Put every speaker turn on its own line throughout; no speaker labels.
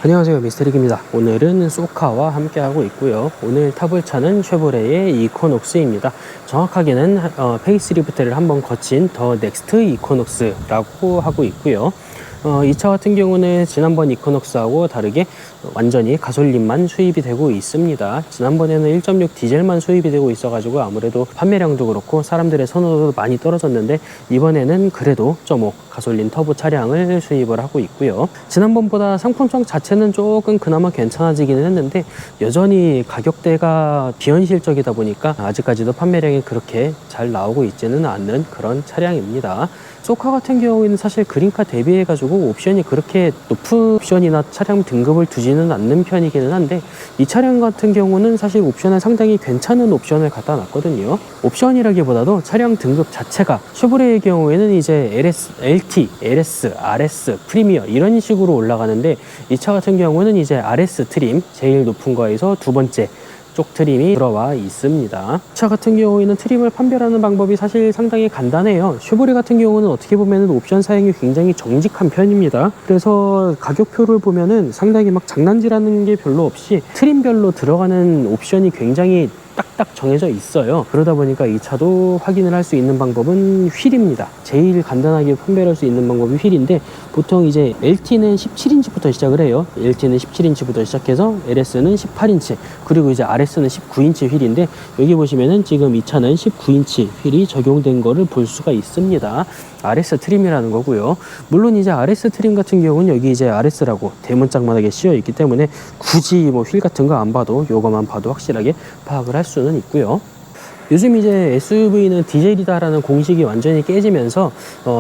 안녕하세요, 미스터릭입니다. 오늘은 소카와 함께하고 있고요. 오늘 타볼 차는 쉐보레의 이코녹스입니다. 정확하게는 페이스리프트를 한번 거친 더 넥스트 이코녹스라고 하고 있고요. 이 차 같은 경우는 지난번 이코녹스하고 다르게 완전히 가솔린만 수입이 되고 있습니다. 지난번에는 1.6 디젤만 수입이 되고 있어가지고 아무래도 판매량도 그렇고 사람들의 선호도도 많이 떨어졌는데, 이번에는 그래도 1.5 가솔린 터보 차량을 수입을 하고 있고요. 지난번보다 상품성 자체는 조금 그나마 괜찮아지기는 했는데, 여전히 가격대가 비현실적이다 보니까 아직까지도 판매량이 그렇게 잘 나오고 있지는 않는 그런 차량입니다. 소카 같은 경우에는 사실 그린카 대비해 가지고 옵션이 그렇게 높은 옵션이나 차량 등급을 두지는 않는 편이기는 한데, 이 차량 같은 경우는 사실 옵션을 상당히 괜찮은 옵션을 갖다 놨거든요. 옵션이라기보다도 차량 등급 자체가 쉐보레의 경우에는 이제 LS, LT, LS, RS, 프리미어 이런 식으로 올라가는데, 이 차 같은 경우는 이제 RS 트림 제일 높은 거에서 두 번째 쪽 트림이 들어와 있습니다. 차 같은 경우에는 트림을 판별하는 방법이 사실 상당히 간단해요. 쉐보레 같은 경우는 어떻게 보면 옵션 사양이 굉장히 정직한 편입니다. 그래서 가격표를 보면은 상당히 막 장난질하는 게 별로 없이 트림별로 들어가는 옵션이 굉장히 딱딱 정해져 있어요. 그러다 보니까 이 차도 확인을 할 수 있는 방법은 휠입니다. 제일 간단하게 판별할 수 있는 방법이 휠인데, 보통 이제 LT는 17인치부터 시작을 해요. LT는 17인치부터 시작해서 LS는 18인치, 그리고 이제 RS는 19인치 휠인데, 여기 보시면은 지금 이 차는 19인치 휠이 적용된 거를 볼 수가 있습니다. RS 트림이라는 거고요. 물론 이제 RS 트림 같은 경우는 여기 이제 RS라고 대문짝만하게 씌어 있기 때문에 굳이 뭐 휠 같은 거 안 봐도 요거만 봐도 확실하게 파악을 할 수는 있고요. 요즘 이제 SUV는 디젤이다라는 공식이 완전히 깨지면서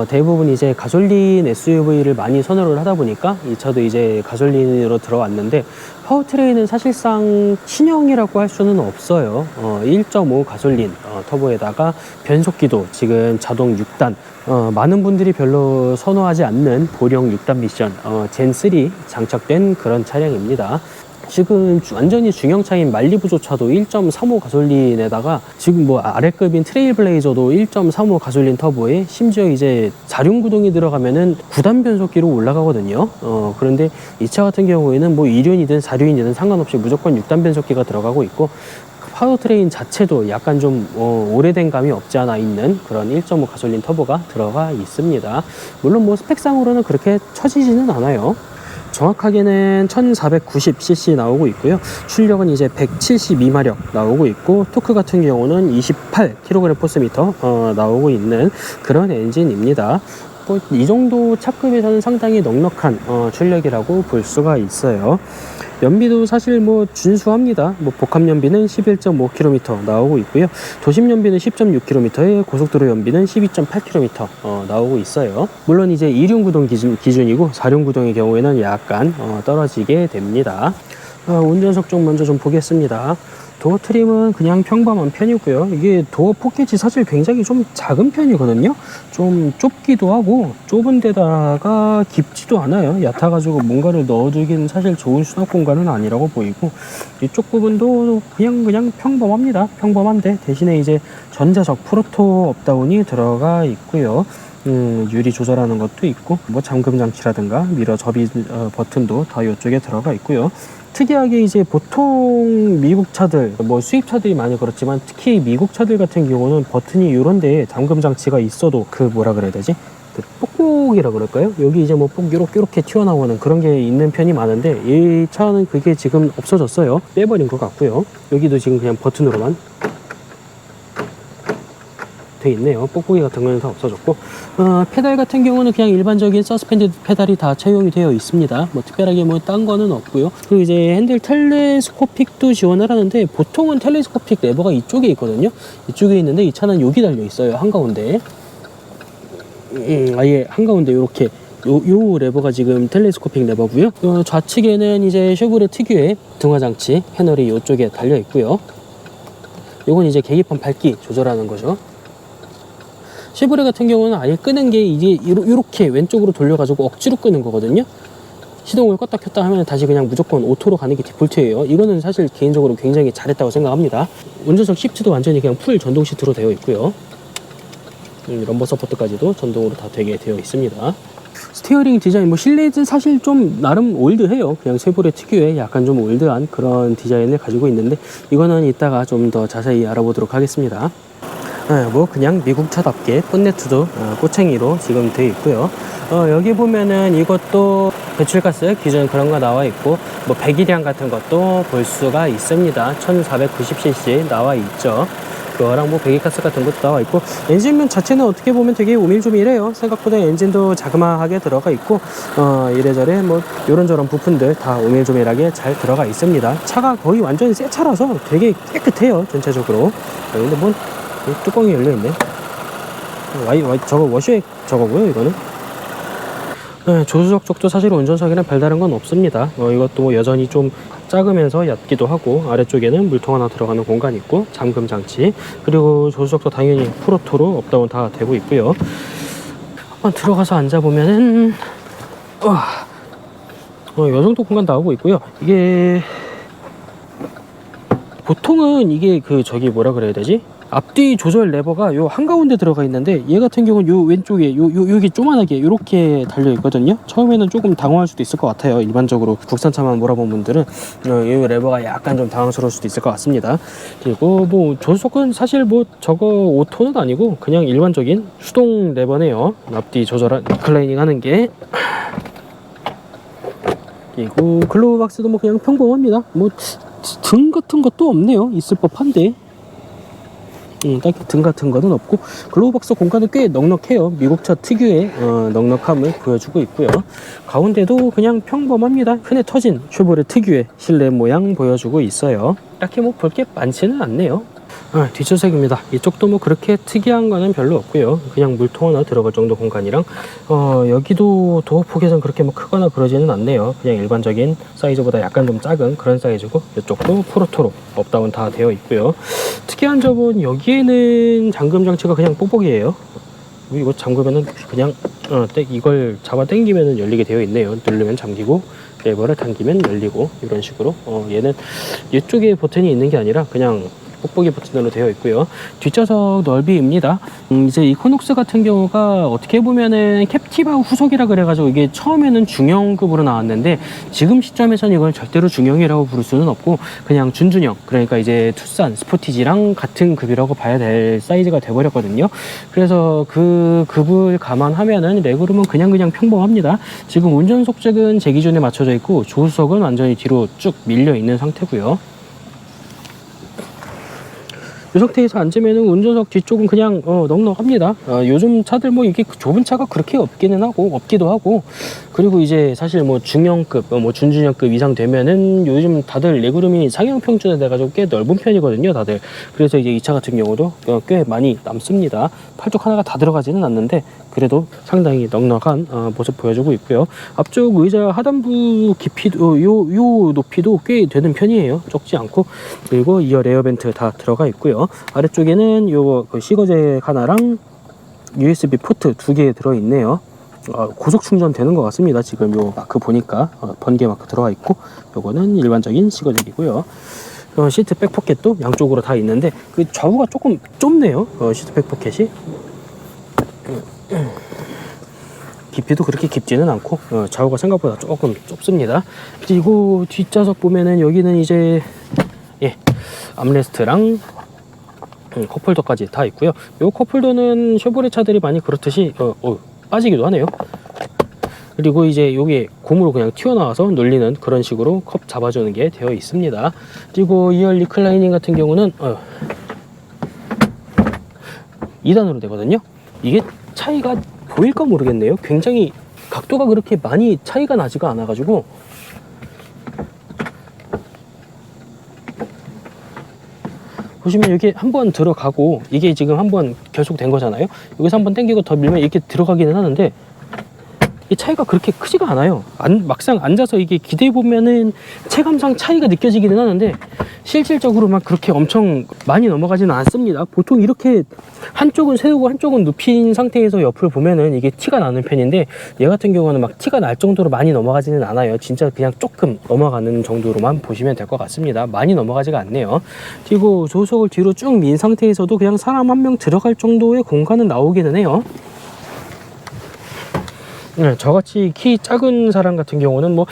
대부분 이제 가솔린 SUV를 많이 선호를 하다 보니까 이 차도 이제 가솔린으로 들어왔는데, 파워트레인은 사실상 신형이라고 할 수는 없어요. 1.5 가솔린 터보에다가 변속기도 지금 자동 6단, 많은 분들이 별로 선호하지 않는 보령 6단 미션 젠3 장착된 그런 차량입니다. 지금 완전히 중형차인 말리부조차도 1.35 가솔린에다가 지금 뭐 아래급인 트레일블레이저도 1.35 가솔린 터보에 심지어 이제 4륜 구동이 들어가면은 9단 변속기로 올라가거든요. 그런데 이 차 같은 경우에는 뭐 2륜이든 4륜이든 상관없이 무조건 6단 변속기가 들어가고 있고, 파워트레인 자체도 약간 좀 오래된 감이 없지 않아 있는 그런 1.5 가솔린 터보가 들어가 있습니다. 물론 뭐 스펙상으로는 그렇게 처지지는 않아요. 정확하게는 1490cc 나오고 있고요. 출력은 이제 172마력 나오고 있고, 토크 같은 경우는 28kgm/m 나오고 있는 그런 엔진입니다. 뭐 이 정도 차급에서는 상당히 넉넉한 출력이라고 볼 수가 있어요. 연비도 사실 뭐 준수합니다. 뭐 복합 연비는 11.5km 나오고 있고요. 도심 연비는 10.6km에 고속도로 연비는 12.8km 나오고 있어요. 물론 이제 2륜 구동 기준이고 4륜 구동의 경우에는 약간 떨어지게 됩니다. 운전석 쪽 먼저 좀 보겠습니다. 도어 트림은 그냥 평범한 편이고요. 이게 도어 포켓이 사실 굉장히 좀 작은 편이거든요. 좀 좁기도 하고 좁은 데다가 깊지도 않아요. 얕아가지고 뭔가를 넣어두기는 사실 좋은 수납 공간은 아니라고 보이고, 이쪽 부분도 그냥 평범합니다. 평범한데 대신에 이제 전자적 프로토 업다운이 들어가 있고요. 유리 조절하는 것도 있고, 뭐 잠금 장치라든가 미러 접이 버튼도 다 이쪽에 들어가 있고요. 특이하게 이제 보통 미국 차들, 뭐 수입차들이 많이 그렇지만 특히 미국 차들 같은 경우는 버튼이 이런 데에 잠금 장치가 있어도 그 뭐라 그래야 되지? 그 뽁뽁이라 그럴까요? 여기 이제 뭐 뽁 요렇게 튀어나오는 그런 게 있는 편이 많은데, 이 차는 그게 지금 없어졌어요. 빼버린 것 같고요. 여기도 지금 그냥 버튼으로만 돼 있네요. 뽁뽁이 같은 거는 다 없어졌고, 페달 같은 경우는 그냥 일반적인 서스펜드 페달이 다 채용이 되어 있습니다. 뭐 특별하게 뭐 딴 거는 없고요. 그리고 이제 핸들 텔레스코픽도 지원을 하는데, 보통은 텔레스코픽 레버가 이쪽에 있거든요. 이쪽에 있는데 이 차는 여기 달려 있어요. 한가운데 아예 한가운데 이렇게 요 레버가 지금 텔레스코픽 레버고요. 좌측에는 이제 쉐보레 특유의 등화장치 패널이 이쪽에 달려 있고요. 요건 이제 계기판 밝기 조절하는 거죠. 쉐보레 같은 경우는 아예 끄는 게 이게 이렇게 왼쪽으로 돌려가지고 억지로 끄는 거거든요. 시동을 껐다 켰다 하면 다시 그냥 무조건 오토로 가는 게 디폴트예요. 이거는 사실 개인적으로 굉장히 잘했다고 생각합니다. 운전석 시프트도 완전히 그냥 풀 전동 시트로 되어 있고요. 럼버 서포트까지도 전동으로 다 되게 되어 있습니다. 스티어링 디자인, 뭐 실내는 사실 좀 나름 올드해요. 그냥 쉐보레 특유의 약간 좀 올드한 그런 디자인을 가지고 있는데, 이거는 이따가 좀 더 자세히 알아보도록 하겠습니다. 뭐 그냥 미국차답게 본네트도 꼬챙이로 지금 되어 있고요. 여기 보면은 이것도 배출가스 기준 그런 거 나와 있고, 뭐 배기량 같은 것도 볼 수가 있습니다. 1490cc 나와 있죠. 그거랑 뭐 배기가스 같은 것도 나와 있고, 엔진면 자체는 어떻게 보면 되게 오밀조밀해요. 생각보다 엔진도 자그마하게 들어가 있고, 이래저래 뭐 요런저런 부품들 다 오밀조밀하게 잘 들어가 있습니다. 차가 거의 완전히 새 차라서 되게 깨끗해요, 전체적으로. 근데 뭐 뚜껑이 열려있네. 저거 워시액 저거고요, 이거는. 조수석 쪽도 사실 운전석이랑 별다른 건 없습니다. 이것도 뭐 여전히 좀 작으면서 얕기도 하고, 아래쪽에는 물통 하나 들어가는 공간이 있고, 잠금 장치, 그리고 조수석도 당연히 프로토로 업다운 다 되고 있고요. 한번 들어가서 앉아보면은 요 정도 공간 나오고 있고요. 이게 보통은 이게 뭐라 그래야 되지? 앞뒤 조절 레버가 요 한가운데 들어가 있는데, 얘 같은 경우는 요 왼쪽에 여기 조만하게 이렇게 달려 있거든요. 처음에는 조금 당황할 수도 있을 것 같아요. 일반적으로 국산차만 몰아본 분들은 이 레버가 약간 좀 당황스러울 수도 있을 것 같습니다. 그리고 뭐 조수석은 사실 뭐 저거 오토는 아니고 그냥 일반적인 수동 레버네요. 앞뒤 조절한 클라이닝 하는 게. 그리고 글로브 박스도 뭐 그냥 평범합니다. 뭐 등 같은 것도 없네요. 있을 법한데 딱히 등 같은 거는 없고, 글로브 박스 공간은 꽤 넉넉해요. 미국차 특유의 넉넉함을 보여주고 있고요. 가운데도 그냥 평범합니다. 흔해 터진 쉐보레 특유의 실내 모양 보여주고 있어요. 딱히 뭐 볼 게 많지는 않네요. 뒷좌석입니다. 이쪽도 뭐 그렇게 특이한 거는 별로 없고요. 그냥 물통 하나 들어갈 정도 공간이랑, 여기도 도어 포켓은 그렇게 뭐 크거나 그러지는 않네요. 그냥 일반적인 사이즈보다 약간 좀 작은 그런 사이즈고, 이쪽도 프로토로 업다운 다 되어 있고요. 특이한 점은 여기에는 잠금 장치가 그냥 뽁뽁이에요. 이거 잠그면은 그냥 이걸 잡아 당기면은 열리게 되어 있네요. 누르면 잠기고, 레버를 당기면 열리고, 이런 식으로. 얘는 이쪽에 버튼이 있는 게 아니라 그냥 뽁뽁이 버튼으로 되어 있고요. 뒷좌석 넓이입니다. 이제 이코녹스 같은 경우가 어떻게 보면은 캡티브하고 후속이라 그래가지고 이게 처음에는 중형급으로 나왔는데, 지금 시점에서는 이걸 절대로 중형이라고 부를 수는 없고 그냥 준준형, 그러니까 이제 투싼 스포티지랑 같은 급이라고 봐야 될 사이즈가 돼버렸거든요. 그래서 그 급을 감안하면은 레그룸은 그냥 평범합니다. 지금 운전석 쪽은 제 기준에 맞춰져 있고, 조수석은 완전히 뒤로 쭉 밀려 있는 상태고요. 이 상태에서 앉으면은 운전석 뒤쪽은 그냥 넉넉합니다. 요즘 차들 뭐 이게 좁은 차가 그렇게 없기도 하고, 그리고 이제 사실 뭐 중형급, 뭐 준준형급 이상 되면은 요즘 다들 레그룸이 상향 평준화 돼가지고 꽤 넓은 편이거든요, 다들. 그래서 이제 이 차 같은 경우도 꽤 많이 남습니다. 팔쪽 하나가 다 들어가지는 않는데 그래도 상당히 넉넉한 모습 보여주고 있고요. 앞쪽 의자 하단부 깊이도 요 높이도 꽤 되는 편이에요. 적지 않고. 그리고 2열 에어벤트 다 들어가 있고요. 아래쪽에는 요 시거잭 하나랑 USB 포트 2개 들어 있네요. 고속 충전 되는 것 같습니다. 지금 요 마크 보니까 번개 마크 들어가 있고, 요거는 일반적인 시거잭이고요. 시트 백 포켓도 양쪽으로 다 있는데 그 좌우가 조금 좁네요. 시트 백 포켓이 깊이도 그렇게 깊지는 않고, 좌우가 생각보다 조금 좁습니다. 그리고 뒷좌석 보면은 여기는 이제 암레스트랑 컵홀더까지 다 있고요. 이 컵홀더는 쉐보레 차들이 많이 그렇듯이 빠지기도 하네요. 그리고 이제 여기 고무로 그냥 튀어나와서 눌리는 그런 식으로 컵 잡아주는 게 되어 있습니다. 그리고 2열 리클라이닝 같은 경우는 2단으로 되거든요. 이게 차이가 보일까 모르겠네요. 굉장히 각도가 그렇게 많이 차이가 나지가 않아가지고, 보시면 여기 한번 들어가고, 이게 지금 한번 결속된 거잖아요. 여기서 한번 당기고 더 밀면 이렇게 들어가기는 하는데, 이 차이가 그렇게 크지가 않아요. 막상 앉아서 이게 기대해 보면은 체감상 차이가 느껴지기는 하는데, 실질적으로 막 그렇게 엄청 많이 넘어가지는 않습니다. 보통 이렇게 한쪽은 세우고 한쪽은 눕힌 상태에서 옆을 보면은 이게 티가 나는 편인데, 얘 같은 경우는 막 티가 날 정도로 많이 넘어가지는 않아요. 진짜 그냥 조금 넘어가는 정도로만 보시면 될 것 같습니다. 많이 넘어가지가 않네요. 그리고 조수석을 뒤로 쭉 민 상태에서도 그냥 사람 한 명 들어갈 정도의 공간은 나오기는 해요. 네, 저같이 키 작은 사람 같은 경우는 뭐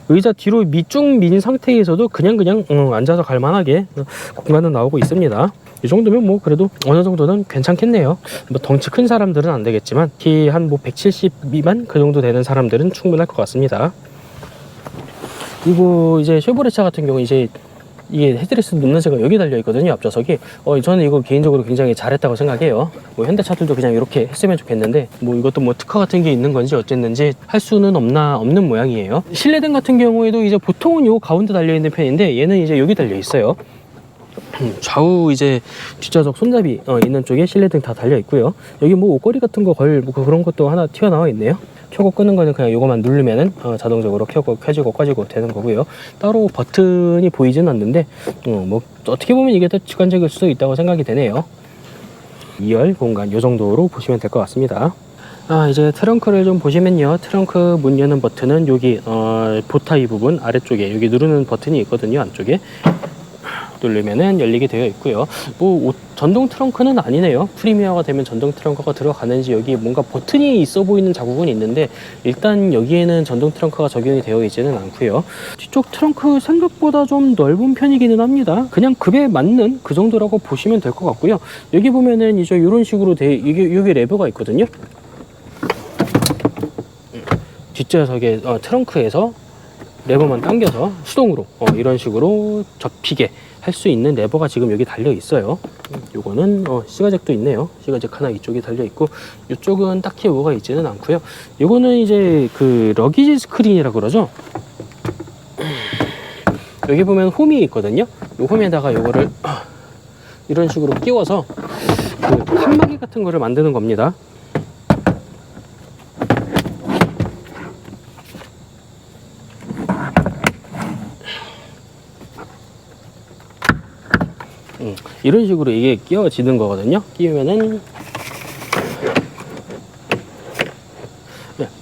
의자 뒤로 밑쭉 민 상태에서도 그냥 앉아서 갈만하게 공간은 나오고 있습니다. 이 정도면 뭐 그래도 어느 정도는 괜찮겠네요. 뭐 덩치 큰 사람들은 안 되겠지만 키 한 뭐 170 미만 그 정도 되는 사람들은 충분할 것 같습니다. 그리고 이제 쉐보레 차 같은 경우 이제 이게 헤드레스트 높낮이가 여기 달려 있거든요, 앞좌석이. 저는 이거 개인적으로 굉장히 잘했다고 생각해요. 뭐 현대차들도 그냥 이렇게 했으면 좋겠는데 뭐 이것도 뭐 특허 같은 게 있는 건지 어쨌는지 할 수는 없는 모양이에요. 실내등 같은 경우에도 이제 보통은 요 가운데 달려 있는 편인데 얘는 이제 여기 달려 있어요. 좌우 이제 뒷좌석 손잡이 있는 쪽에 실내등 다 달려 있고요. 여기 뭐 옷걸이 같은 거 걸 뭐 그런 것도 하나 튀어나와 있네요. 켜고 끄는 거는 그냥 요거만 누르면은 자동적으로 켜고 켜지고 꺼지고 되는 거고요. 따로 버튼이 보이진 않는데 뭐 어떻게 보면 이게 더 직관적일 수도 있다고 생각이 되네요. 2열 공간 요 정도로 보시면 될 것 같습니다. 이제 트렁크를 좀 보시면요, 트렁크 문 여는 버튼은 여기 보타이 부분 아래쪽에 여기 누르는 버튼이 있거든요. 안쪽에 누르면은 열리게 되어 있고요. 뭐 전동 트렁크는 아니네요. 프리미어가 되면 전동 트렁크가 들어가는지 여기 뭔가 버튼이 있어 보이는 자국은 있는데 일단 여기에는 전동 트렁크가 적용이 되어 있지는 않고요. 뒤쪽 트렁크 생각보다 좀 넓은 편이기는 합니다. 그냥 급에 맞는 그 정도라고 보시면 될 것 같고요. 여기 보면은 이제 이런 식으로 여기 레버가 있거든요. 뒷좌석에 트렁크에서 레버만 당겨서 수동으로 이런 식으로 접히게 할 수 있는 레버가 지금 여기 달려 있어요. 요거는 시가잭도 있네요. 시가잭 하나 이쪽에 달려 있고 이쪽은 딱히 뭐가 있지는 않고요. 요거는 이제 그 러기지 스크린이라고 그러죠. 여기 보면 홈이 있거든요. 요 홈에다가 요거를 이런 식으로 끼워서 그 칸막이 같은 거를 만드는 겁니다. 이런 식으로 이게 끼워지는 거거든요. 끼우면은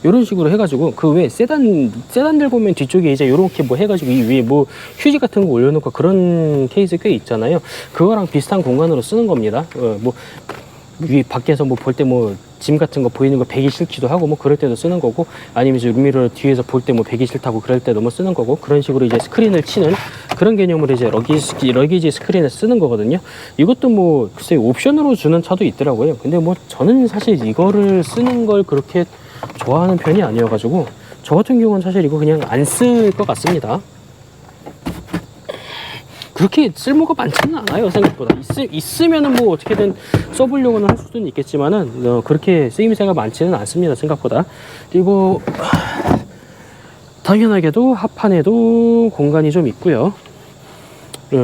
이런 식으로 해가지고 그 왜 세단들 보면 뒤쪽에 이제 이렇게 뭐 해가지고 이 위에 뭐 휴지 같은 거 올려놓고 그런 케이스 꽤 있잖아요. 그거랑 비슷한 공간으로 쓰는 겁니다. 뭐 위 밖에서 뭐 볼 때 뭐 짐 같은 거 보이는 거 배기 싫기도 하고 뭐 그럴 때도 쓰는 거고, 아니면 이제 룸미러 뒤에서 볼 때 뭐 배기 싫다고 그럴 때도 뭐 쓰는 거고, 그런 식으로 이제 스크린을 치는 그런 개념으로 이제 러기지 스크린을 쓰는 거거든요. 이것도 뭐 글쎄 옵션으로 주는 차도 있더라고요. 근데 뭐 저는 사실 이거를 쓰는 걸 그렇게 좋아하는 편이 아니어가지고 저 같은 경우는 사실 이거 그냥 안 쓸 것 같습니다. 그렇게 쓸모가 많지는 않아요, 생각보다. 있으면은 뭐 어떻게든 써보려고는 할 수는 있겠지만은 그렇게 쓰임새가 많지는 않습니다, 생각보다. 그리고 당연하게도 하판에도 공간이 좀 있고요.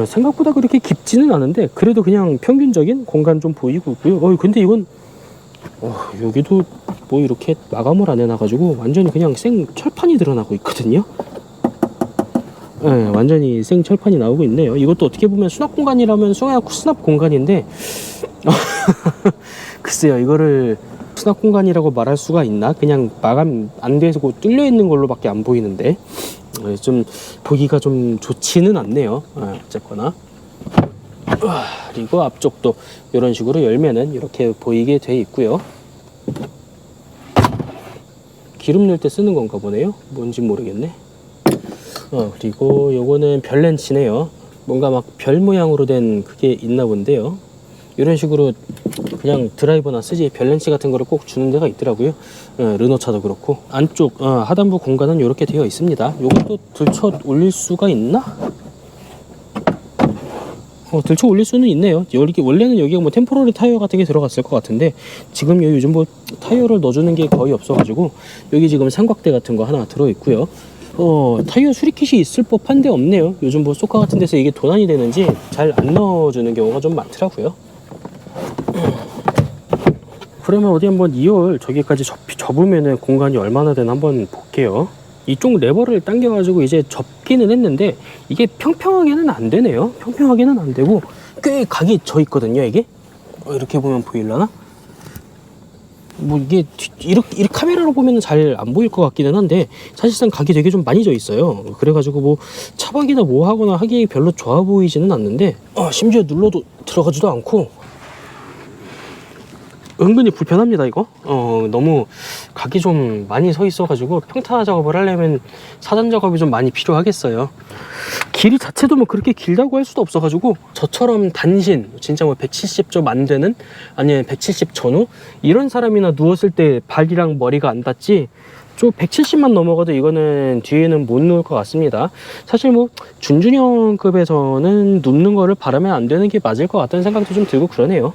생각보다 그렇게 깊지는 않은데 그래도 그냥 평균적인 공간 좀 보이고 있고요. 근데 이건 여기도 뭐 이렇게 마감을 안 해놔가지고 완전히 그냥 생 철판이 드러나고 있거든요. 네, 완전히 생 철판이 나오고 있네요. 이것도 어떻게 보면 수납 공간이라면 수납 공간인데 글쎄요, 이거를 수납 공간이라고 말할 수가 있나? 그냥 마감 안 돼서 뚫려 있는 걸로밖에 안 보이는데 좀 보기가 좀 좋지는 않네요. 어쨌거나. 그리고 앞쪽도 이런 식으로 열면은 이렇게 보이게 돼 있고요. 기름 넣을 때 쓰는 건가 보네요. 뭔지 모르겠네. 그리고 요거는 별 렌치네요. 뭔가 막 별 모양으로 된 그게 있나 본데요. 이런 식으로 그냥 드라이버나 쓰지 별 렌치 같은 거를 꼭 주는 데가 있더라고요. 르노차도 그렇고. 안쪽 하단부 공간은 이렇게 되어 있습니다. 요것도 들쳐 올릴 수가 있나? 들쳐 올릴 수는 있네요. 원래는 여기가 뭐 템포러리 타이어 같은 게 들어갔을 것 같은데 지금 요즘 뭐 타이어를 넣어주는 게 거의 없어가지고 여기 지금 삼각대 같은 거 하나 들어있고요. 타이어 수리킷이 있을 법한데 없네요. 요즘 뭐 소카 같은 데서 이게 도난이 되는지 잘 안 넣어주는 경우가 좀 많더라고요. 그러면 어디 한번 2열 저기까지 접으면은 공간이 얼마나 되나 한번 볼게요. 이쪽 레버를 당겨가지고 이제 접기는 했는데 이게 평평하게는 안 되네요. 평평하게는 안 되고 꽤 각이 져 있거든요. 이게 이렇게 보면 보일라나? 뭐 이게 이렇게 카메라로 보면 잘 안 보일 것 같기는 한데 사실상 각이 되게 좀 많이 져 있어요. 그래가지고 뭐 차박이나 뭐 하거나 하기 별로 좋아 보이지는 않는데 심지어 눌러도 들어가지도 않고 은근히 불편합니다 이거. 너무 각이 좀 많이 서 있어 가지고 평타 작업을 하려면 사단 작업이 좀 많이 필요하겠어요. 길이 자체도 뭐 그렇게 길다고 할 수도 없어 가지고 저처럼 단신 진짜 뭐 170 좀 안 되는, 아니면 170 전후 이런 사람이나 누웠을 때 발이랑 머리가 안 닿지, 좀 170만 넘어가도 이거는 뒤에는 못 누울 것 같습니다. 사실 뭐 준준형급에서는 눕는 거를 바라면 안 되는 게 맞을 것 같다는 생각도 좀 들고 그러네요.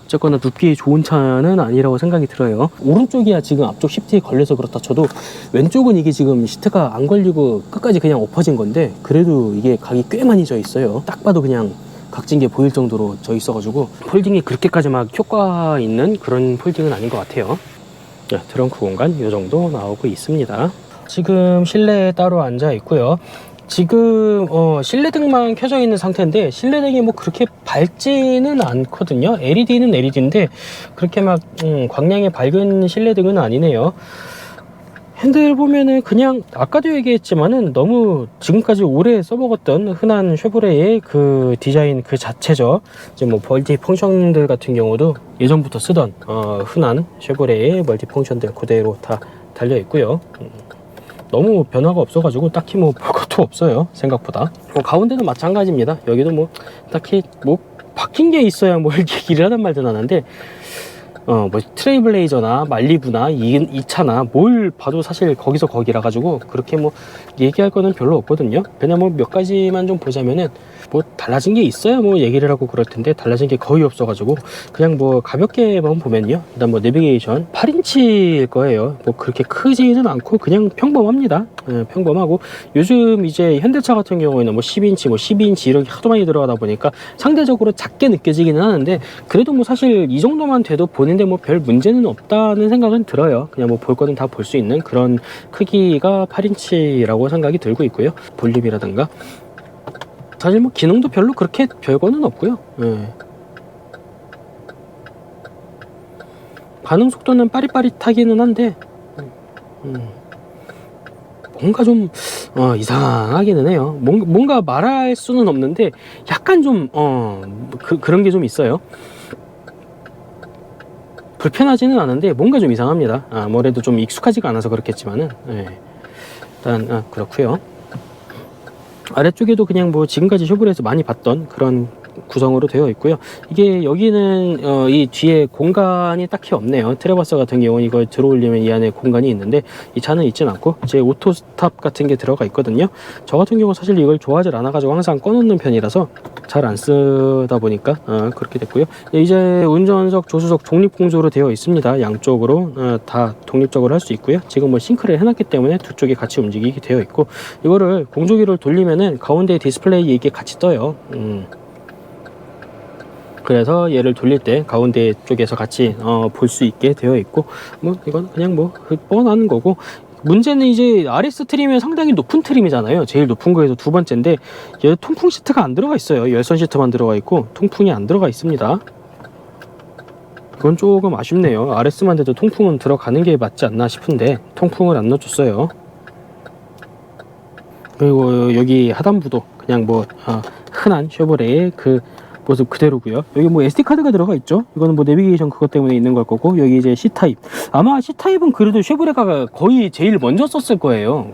어쨌거나 눕기에 좋은 차는 아니라고 생각이 들어요. 오른쪽이야 지금 앞쪽 시트에 걸려서 그렇다 쳐도 왼쪽은 이게 지금 시트가 안 걸리고 끝까지 그냥 엎어진 건데, 그래도 이게 각이 꽤 많이 져 있어요. 딱 봐도 그냥 각진 게 보일 정도로 져 있어 가지고 폴딩이 그렇게까지 막 효과 있는 그런 폴딩은 아닌 것 같아요. 자, 트렁크 공간 이 정도 나오고 있습니다. 지금 실내에 따로 앉아 있고요. 지금 실내등만 켜져 있는 상태인데, 실내등이 뭐 그렇게 밝지는 않거든요. LED는 LED인데 그렇게 막 광량이 밝은 실내등은 아니네요. 핸들 보면은 그냥 아까도 얘기했지만은 너무 지금까지 오래 써먹었던 흔한 쉐보레의 그 디자인 그 자체죠. 이제 뭐 멀티 펑션들 같은 경우도 예전부터 쓰던 흔한 쉐보레의 멀티 펑션들 그대로 다 달려 있고요. 너무 변화가 없어가지고 딱히 뭐 볼 것도 없어요 생각보다. 가운데는 마찬가지입니다. 여기도 뭐 딱히 뭐 바뀐 게 있어야 뭐 이렇게 길을 하단 말든 하는데, 뭐 트레이블레이저나 말리부나 이 차나 뭘 봐도 사실 거기서 거기라 가지고 그렇게 뭐 얘기할 거는 별로 없거든요. 그냥 뭐 몇 가지만 좀 보자면은, 뭐 달라진 게 있어야 뭐 얘기를 하고 그럴 텐데 달라진 게 거의 없어 가지고 그냥 뭐 가볍게만 보면요, 일단 뭐 내비게이션 8인치일 거예요. 뭐 그렇게 크지는 않고 그냥 평범합니다. 평범하고, 요즘 이제 현대차 같은 경우에는 뭐 10인치 뭐 12인치 이렇게 하도 많이 들어가다 보니까 상대적으로 작게 느껴지기는 하는데, 그래도 뭐 사실 이 정도만 돼도 보는데 뭐 별 문제는 없다는 생각은 들어요. 그냥 뭐 볼 거는 다 볼 수 있는 그런 크기가 8인치라고 생각이 들고 있고요. 볼륨이라든가 사실 뭐 기능도 별로 그렇게 별거는 없고요. 반응 속도는 빠릿빠릿하기는 한데 뭔가 좀 이상하기는 해요. 뭔가 말할 수는 없는데 약간 좀 그런 게 좀 있어요. 불편하지는 않은데 뭔가 좀 이상합니다. 아무래도 좀 익숙하지가 않아서 그렇겠지만은, 일단 그렇고요. 아래쪽에도 그냥 뭐 지금까지 쉐보레에서 많이 봤던 그런 구성으로 되어 있고요. 이게 여기는 이 뒤에 공간이 딱히 없네요. 트레버서 같은 경우는 이걸 들어올리면 이 안에 공간이 있는데 이 차는 있진 않고 이제 오토 스탑 같은 게 들어가 있거든요. 저 같은 경우 사실 이걸 좋아하지 않아 가지고 항상 꺼놓는 편이라서 잘 안 쓰다 보니까 그렇게 됐고요. 이제 운전석 조수석 독립 공조로 되어 있습니다. 양쪽으로 다 독립적으로 할 수 있고요. 지금 뭐 싱크를 해놨기 때문에 두 쪽이 같이 움직이게 되어 있고, 이거를 공조기를 돌리면은 가운데 디스플레이에 이게 같이 떠요. 그래서 얘를 돌릴 때 가운데 쪽에서 같이 볼 수 있게 되어 있고, 뭐 이건 그냥 뭐 뻔한 거고, 문제는 이제 RS 트림이 상당히 높은 트림이잖아요. 제일 높은 거에서 두 번째인데 얘 통풍 시트가 안 들어가 있어요. 열선 시트만 들어가 있고 통풍이 안 들어가 있습니다. 그건 조금 아쉽네요. RS만 돼도 통풍은 들어가는 게 맞지 않나 싶은데 통풍을 안 넣어줬어요. 그리고 여기 하단부도 그냥 뭐 흔한 쉐보레의 그 모습 그대로고요. 여기 뭐 SD카드가 들어가 있죠. 이거는 뭐 내비게이션 그것 때문에 있는 걸 거고, 여기 이제 C타입. 아마 C타입은 그래도 쉐보레가 거의 제일 먼저 썼을 거예요.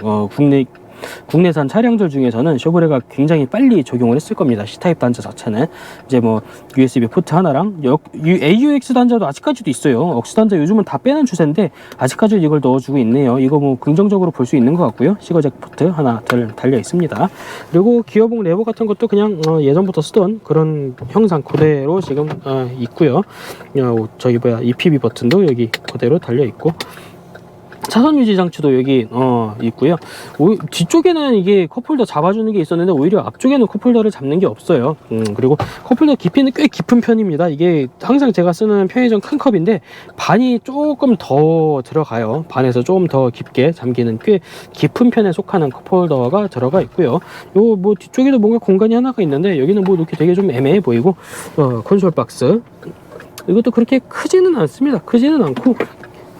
국내산 차량들 중에서는 쉐보레가 굉장히 빨리 적용을 했을 겁니다. C타입 단자 자체는 이제 뭐 USB 포트 하나랑 AUX 단자도 아직까지도 있어요. 억스 단자 요즘은 다 빼는 추세인데 아직까지 이걸 넣어주고 있네요. 이거 뭐 긍정적으로 볼 수 있는 것 같고요. 시거잭 포트 하나 달려 있습니다. 그리고 기어봉 레버 같은 것도 그냥 예전부터 쓰던 그런 형상 그대로 지금 있고요. 저기 EPB 버튼도 여기 그대로 달려 있고, 차선 유지 장치도 여기 있고요. 뒤쪽에는 이게 컵홀더 잡아주는 게 있었는데 오히려 앞쪽에는 컵홀더를 잡는 게 없어요. 그리고 컵홀더 깊이는 꽤 깊은 편입니다. 이게 항상 제가 쓰는 편의점 큰 컵인데 반이 조금 더 들어가요. 반에서 조금 더 깊게 잠기는 꽤 깊은 편에 속하는 컵홀더가 들어가 있고요. 요 뭐 뒤쪽에도 뭔가 공간이 하나가 있는데 여기는 뭐 이렇게 되게 좀 애매해 보이고, 콘솔 박스 이것도 그렇게 크지는 않습니다. 크지는 않고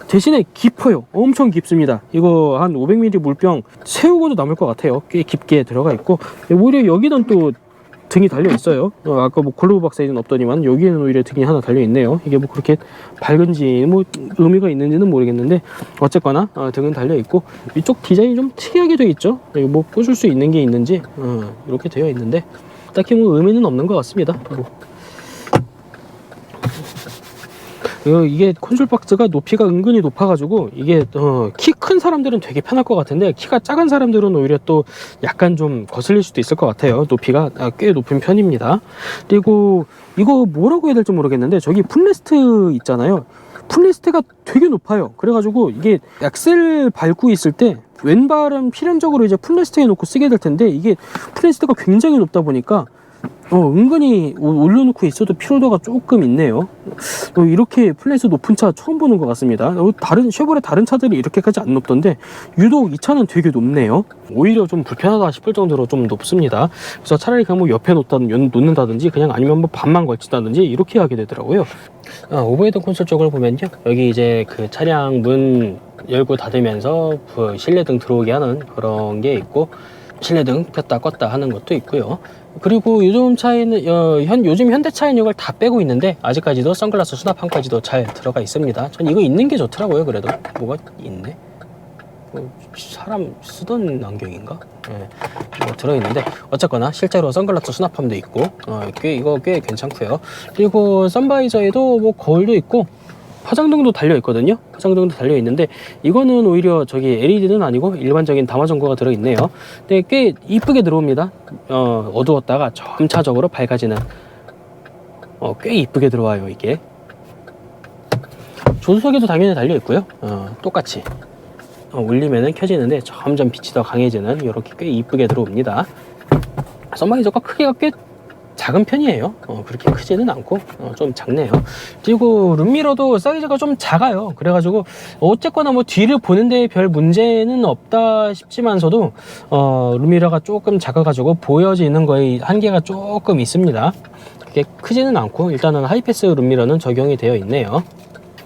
대신에 깊어요. 엄청 깊습니다. 이거 한 500ml 물병 세우고도 남을 것 같아요. 꽤 깊게 들어가 있고, 오히려 여기는 또 등이 달려 있어요. 아까 뭐 글로브 박스에는 없더니만 여기에는 오히려 등이 하나 달려 있네요. 이게 뭐 그렇게 밝은지 뭐 의미가 있는지는 모르겠는데 어쨌거나 등은 달려 있고, 이쪽 디자인이 좀 특이하게 되어 있죠. 여기 뭐 꽂을 수 있는 게 있는지 이렇게 되어 있는데 딱히 뭐 의미는 없는 것 같습니다. 이게 콘솔 박스가 높이가 은근히 높아가지고 이게 키 큰 사람들은 되게 편할 것 같은데 키가 작은 사람들은 오히려 또 약간 좀 거슬릴 수도 있을 것 같아요. 높이가 꽤 높은 편입니다. 그리고 이거 뭐라고 해야 될지 모르겠는데 저기 풋레스트 있잖아요. 풋레스트가 되게 높아요. 그래가지고 이게 엑셀 밟고 있을 때 왼발은 필연적으로 이제 풋레스트에 놓고 쓰게 될 텐데 이게 풋레스트가 굉장히 높다 보니까 은근히 올려놓고 있어도 피로도가 조금 있네요. 이렇게 플레이스 높은 차 처음 보는 것 같습니다. 다른 쉐보레 다른 차들이 이렇게까지 안 높던데 유독 이 차는 되게 높네요. 오히려 좀 불편하다 싶을 정도로 좀 높습니다. 그래서 차라리 그냥 뭐 옆에 놓는다든지 그냥 아니면 뭐 반만 걸친다든지 이렇게 하게 되더라고요. 오버헤드 콘솔 쪽을 보면요, 여기 이제 그 차량 문 열고 닫으면서 그 실내등 들어오게 하는 그런 게 있고, 실내등 켰다 껐다 하는 것도 있고요. 그리고 요즘 차에는 요즘 현대차에는 이걸 다 빼고 있는데 아직까지도 선글라스 수납함까지도 잘 들어가 있습니다. 전 이거 있는 게 좋더라고요. 그래도 뭐가 있네. 사람 쓰던 안경인가? 네, 들어있는데 어쨌거나 실제로 선글라스 수납함도 있고 이거 꽤 괜찮고요. 그리고 선바이저에도 뭐 거울도 있고 화장등도 달려 있거든요. 화장등도 달려 있는데 이거는 오히려 저기 LED는 아니고 일반적인 담화 전구가 들어 있네요. 근데 꽤 이쁘게 들어옵니다. 어두웠다가 점차적으로 밝아지는 꽤 이쁘게 들어와요. 이게 조수석에도 당연히 달려 있고요. 똑같이 올리면은 켜지는데 점점 빛이 더 강해지는, 이렇게 꽤 이쁘게 들어옵니다. 선바이저가 크기가 꽤 작은 편이에요. 그렇게 크지는 않고 좀 작네요. 그리고 룸미러도 사이즈가 좀 작아요. 그래가지고 어쨌거나 뭐 뒤를 보는데 별 문제는 없다 싶지만서도 룸미러가 조금 작아가지고 보여지는 거에 한계가 조금 있습니다. 그게 크지는 않고 일단은 하이패스 룸미러는 적용이 되어 있네요.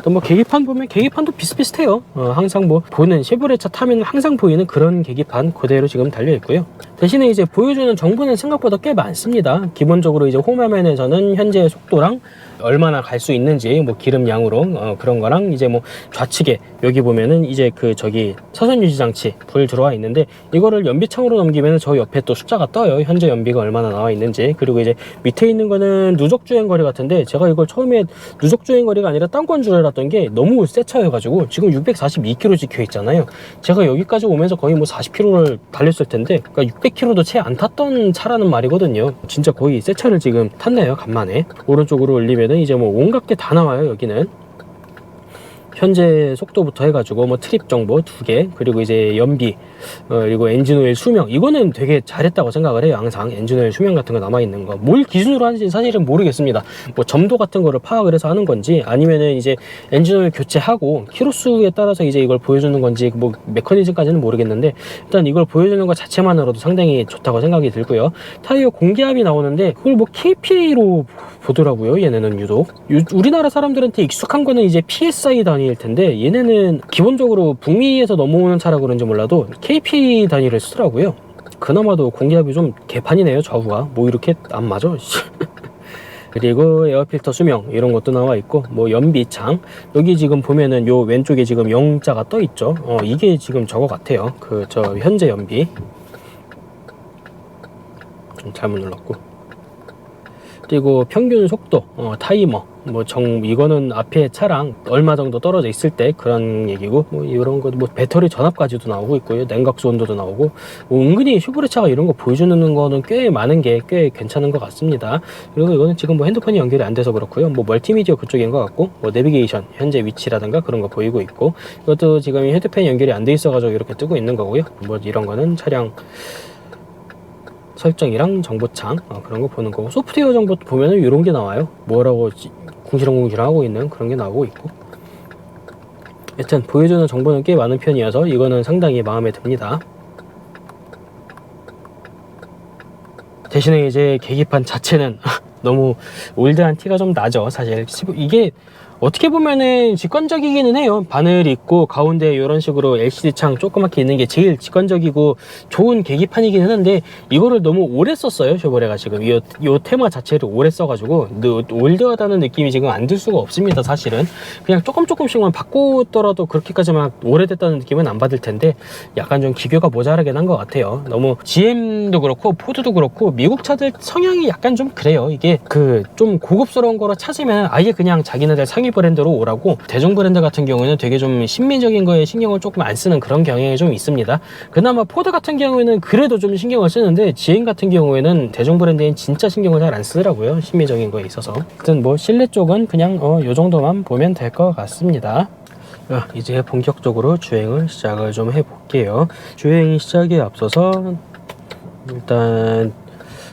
또 뭐 계기판 보면 계기판도 비슷비슷해요. 항상 뭐 보는 쉐보레 차 타면 항상 보이는 그런 계기판 그대로 지금 달려 있고요. 대신에 이제 보여주는 정보는 생각보다 꽤 많습니다. 기본적으로 이제 홈화면에서는 현재 속도랑 얼마나 갈 수 있는지, 뭐 기름 양으로 그런 거랑, 이제 뭐 좌측에 여기 보면은 이제 그 저기 차선 유지 장치 불 들어와 있는데 이거를 연비창으로 넘기면 저 옆에 또 숫자가 떠요. 현재 연비가 얼마나 나와 있는지. 그리고 이제 밑에 있는 거는 누적 주행 거리 같은데 제가 이걸 처음에 누적 주행 거리가 아니라 딴 건 줄 알았던 게 너무 새 차여가지고 지금 642km 찍혀 있잖아요. 제가 여기까지 오면서 거의 뭐 40km를 달렸을 텐데, 그러니까 600km도 채 안 탔던 차라는 말이거든요. 진짜 거의 새 차를 지금 탔네요. 간만에. 오른쪽으로 올리면 이제 뭐 온갖 게 다 나와요. 여기는 현재 속도부터 해가지고 뭐 트립 정보 2개, 그리고 이제 연비, 그리고 엔진오일 수명, 이거는 되게 잘했다고 생각을 해요. 항상 엔진오일 수명 같은 거 남아있는 거 뭘 기준으로 하는지 사실은 모르겠습니다. 뭐 점도 같은 거를 파악을 해서 하는 건지, 아니면은 이제 엔진오일 교체하고 키로수에 따라서 이제 이걸 보여주는 건지, 뭐 메커니즘까지는 모르겠는데 일단 이걸 보여주는 것 자체만으로도 상당히 좋다고 생각이 들고요. 타이어 공기압이 나오는데 그걸 뭐 kPA로 보더라고요. 얘네는 유독 우리나라 사람들한테 익숙한 거는 이제 PSI 단위일 텐데 얘네는 기본적으로 북미에서 넘어오는 차라 그런지 몰라도 kPA 단위를 쓰더라고요. 그나마도 공기압이 좀 개판이네요. 좌우가 뭐 이렇게 안 맞아. 그리고 에어필터 수명 이런 것도 나와 있고, 뭐 연비창 여기 지금 보면은 요 왼쪽에 지금 0자가 떠 있죠. 이게 지금 저거 같아요. 그 저 현재 연비. 잘못 눌렀고. 그리고 평균 속도, 타이머, 뭐 이거는 앞에 차랑 얼마 정도 떨어져 있을 때 그런 얘기고, 뭐 이런 거, 뭐 배터리 전압까지도 나오고 있고요. 냉각수 온도도 나오고, 뭐 은근히 쉐보레 차가 이런 거 보여주는 거는 꽤 많은 게 꽤 괜찮은 것 같습니다. 그리고 이거는 지금 뭐 핸드폰이 연결이 안 돼서 그렇고요. 뭐 멀티미디어 그쪽인 것 같고, 뭐 내비게이션 현재 위치라든가 그런 거 보이고 있고, 이것도 지금 헤드폰이 연결이 안 돼 있어가지고 이렇게 뜨고 있는 거고요. 뭐 이런 거는 차량 설정이랑 정보창 그런 거 보는 거고, 소프트웨어 정보 보면은 이런 게 나와요. 뭐라고 궁시렁궁시렁 하고 있는 그런 게 나오고 있고, 여튼 보여주는 정보는 꽤 많은 편이어서 이거는 상당히 마음에 듭니다. 대신에 이제 계기판 자체는 너무 올드한 티가 좀 나죠. 사실 이게 어떻게 보면은 직관적이기는 해요. 바늘 있고 가운데 이런 식으로 LCD 창 조그맣게 있는 게 제일 직관적이고 좋은 계기판이기는 한데 이거를 너무 오래 썼어요. 쉐보레가 지금 요 테마 자체를 오래 써가지고 올드하다는 느낌이 지금 안 들 수가 없습니다. 사실은 그냥 조금씩만 바꾸더라도 그렇게까지 막 오래됐다는 느낌은 안 받을 텐데 약간 좀 기교가 모자라긴 한 것 같아요. 너무 GM도 그렇고 포드도 그렇고 미국 차들 성향이 약간 좀 그래요. 이게 그 좀 고급스러운 거로 찾으면 아예 그냥 자기네들 상위 브랜드로 오라고, 대중 브랜드 같은 경우에는 되게 좀 신미적인 거에 신경을 조금 안 쓰는 그런 경향이 좀 있습니다. 그나마 포드 같은 경우에는 그래도 좀 신경을 쓰는데 GM 같은 경우에는 대중 브랜드엔 진짜 신경을 잘 안 쓰더라고요. 신미적인 거에 있어서. 하여튼 뭐 실내 쪽은 그냥 요 정도만 보면 될 것 같습니다. 이제 본격적으로 주행을 시작을 좀 해볼게요. 주행 시작에 앞서서 일단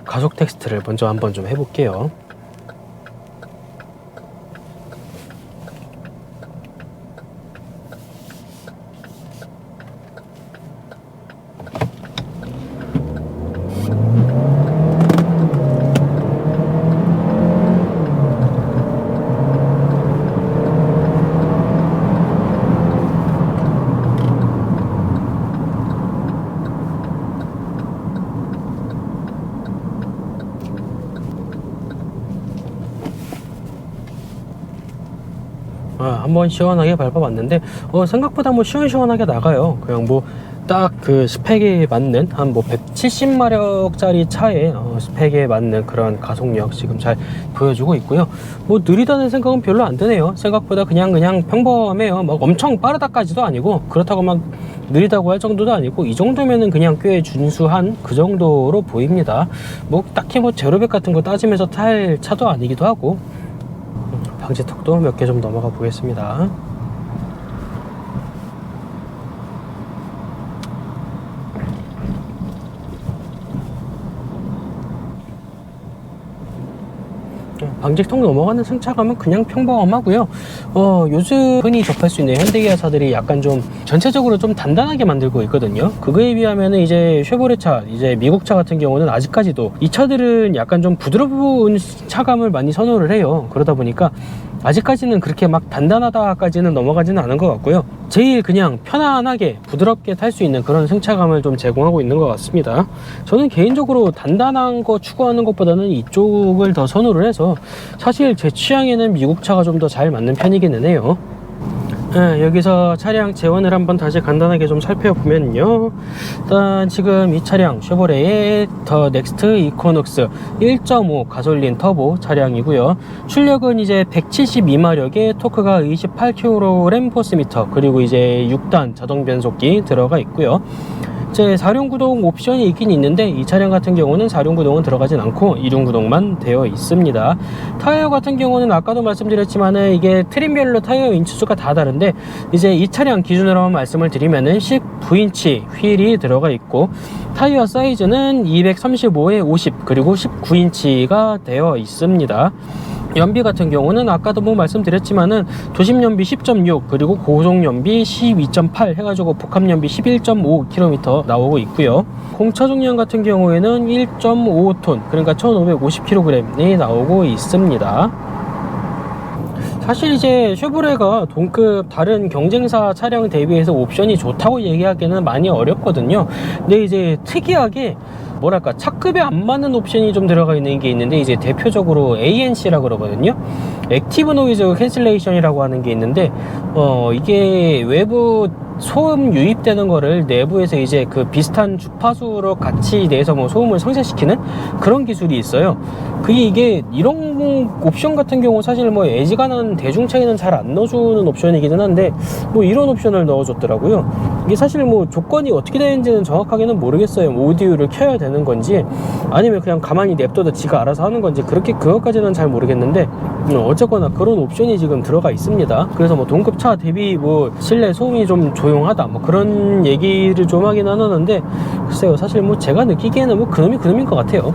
가속 테스트를 먼저 한번 좀 해볼게요. 한번 시원하게 밟아봤는데 생각보다 뭐 시원시원하게 나가요. 그냥 뭐 딱 그 스펙에 맞는 한 뭐 170마력짜리 차에 스펙에 맞는 그런 가속력 지금 잘 보여주고 있고요. 뭐 느리다는 생각은 별로 안 드네요. 생각보다 그냥 평범해요. 막 엄청 빠르다까지도 아니고 그렇다고 막 느리다고 할 정도도 아니고 이 정도면은 그냥 꽤 준수한 그 정도로 보입니다. 뭐 딱히 뭐 제로백 같은 거 따지면서 탈 차도 아니기도 하고. 방지턱도 몇 개 좀 넘어가 보겠습니다. 방지턱 넘어가는 승차감은 그냥 평범하고요. 요즘 흔히 접할 수 있는 현대기아차들이 약간 좀 전체적으로 좀 단단하게 만들고 있거든요. 그거에 비하면은 이제 쉐보레 차, 이제 미국 차 같은 경우는 아직까지도 이 차들은 약간 좀 부드러운 차감을 많이 선호를 해요. 그러다 보니까 아직까지는 그렇게 막 단단하다까지는 넘어가지는 않은 것 같고요. 제일 그냥 편안하게 부드럽게 탈 수 있는 그런 승차감을 좀 제공하고 있는 것 같습니다. 저는 개인적으로 단단한 거 추구하는 것보다는 이쪽을 더 선호를 해서 사실 제 취향에는 미국 차가 좀 더 잘 맞는 편이기는 해요. 여기서 차량 재원을 한번 다시 간단하게 좀 살펴보면요, 일단 지금 이 차량 쉐보레의 더 넥스트 이코녹스 1.5 가솔린 터보 차량이고요. 출력은 이제 172마력에 토크가 28kg 포스미터, 그리고 이제 6단 자동 변속기 들어가 있고요. 이제 4륜구동 옵션이 있긴 있는데 이 차량 같은 경우는 4륜구동은 들어가진 않고 2륜구동만 되어 있습니다. 타이어 같은 경우는 아까도 말씀드렸지만은 이게 트림별로 타이어 인치수가 다 다른데 이제 이 차량 기준으로 말씀을 드리면은 19인치 휠이 들어가 있고 타이어 사이즈는 235에 50 그리고 19인치가 되어 있습니다. 연비 같은 경우는 아까도 뭐 말씀드렸지만은 도심 연비 10.6 그리고 고속 연비 12.8 해가지고 복합 연비 11.5km 나오고 있고요. 공차 중량 같은 경우에는 1.5톤 그러니까 1550kg이 나오고 있습니다. 사실 이제 쉐보레가 동급 다른 경쟁사 차량 대비해서 옵션이 좋다고 얘기하기는 많이 어렵거든요. 근데 이제 특이하게 뭐랄까 차급에 안 맞는 옵션이 좀 들어가 있는 게 있는데 이제 대표적으로 ANC라고 그러거든요. 액티브 노이즈 캔슬레이션이라고 하는 게 있는데 이게 외부 소음 유입되는 거를 내부에서 이제 그 비슷한 주파수로 같이 내서 뭐 소음을 상쇄시키는 그런 기술이 있어요. 이게 이런 옵션 같은 경우 사실 뭐 애지간한 대중차에는 잘 안 넣어주는 옵션이기는 한데 뭐 이런 옵션을 넣어줬더라고요. 이게 사실 뭐 조건이 어떻게 되는지는 정확하게는 모르겠어요. 오디오를 켜야 되는 건지 아니면 그냥 가만히 냅둬도 지가 알아서 하는 건지 그것까지는 잘 모르겠는데 어쨌거나 그런 옵션이 지금 들어가 있습니다. 그래서 뭐 동급차 대비 뭐 실내 소음이 좀 조용하다 뭐 그런 얘기를 좀 하긴 하는데 글쎄요, 사실 뭐 제가 느끼기에는 뭐 그놈인 것 같아요.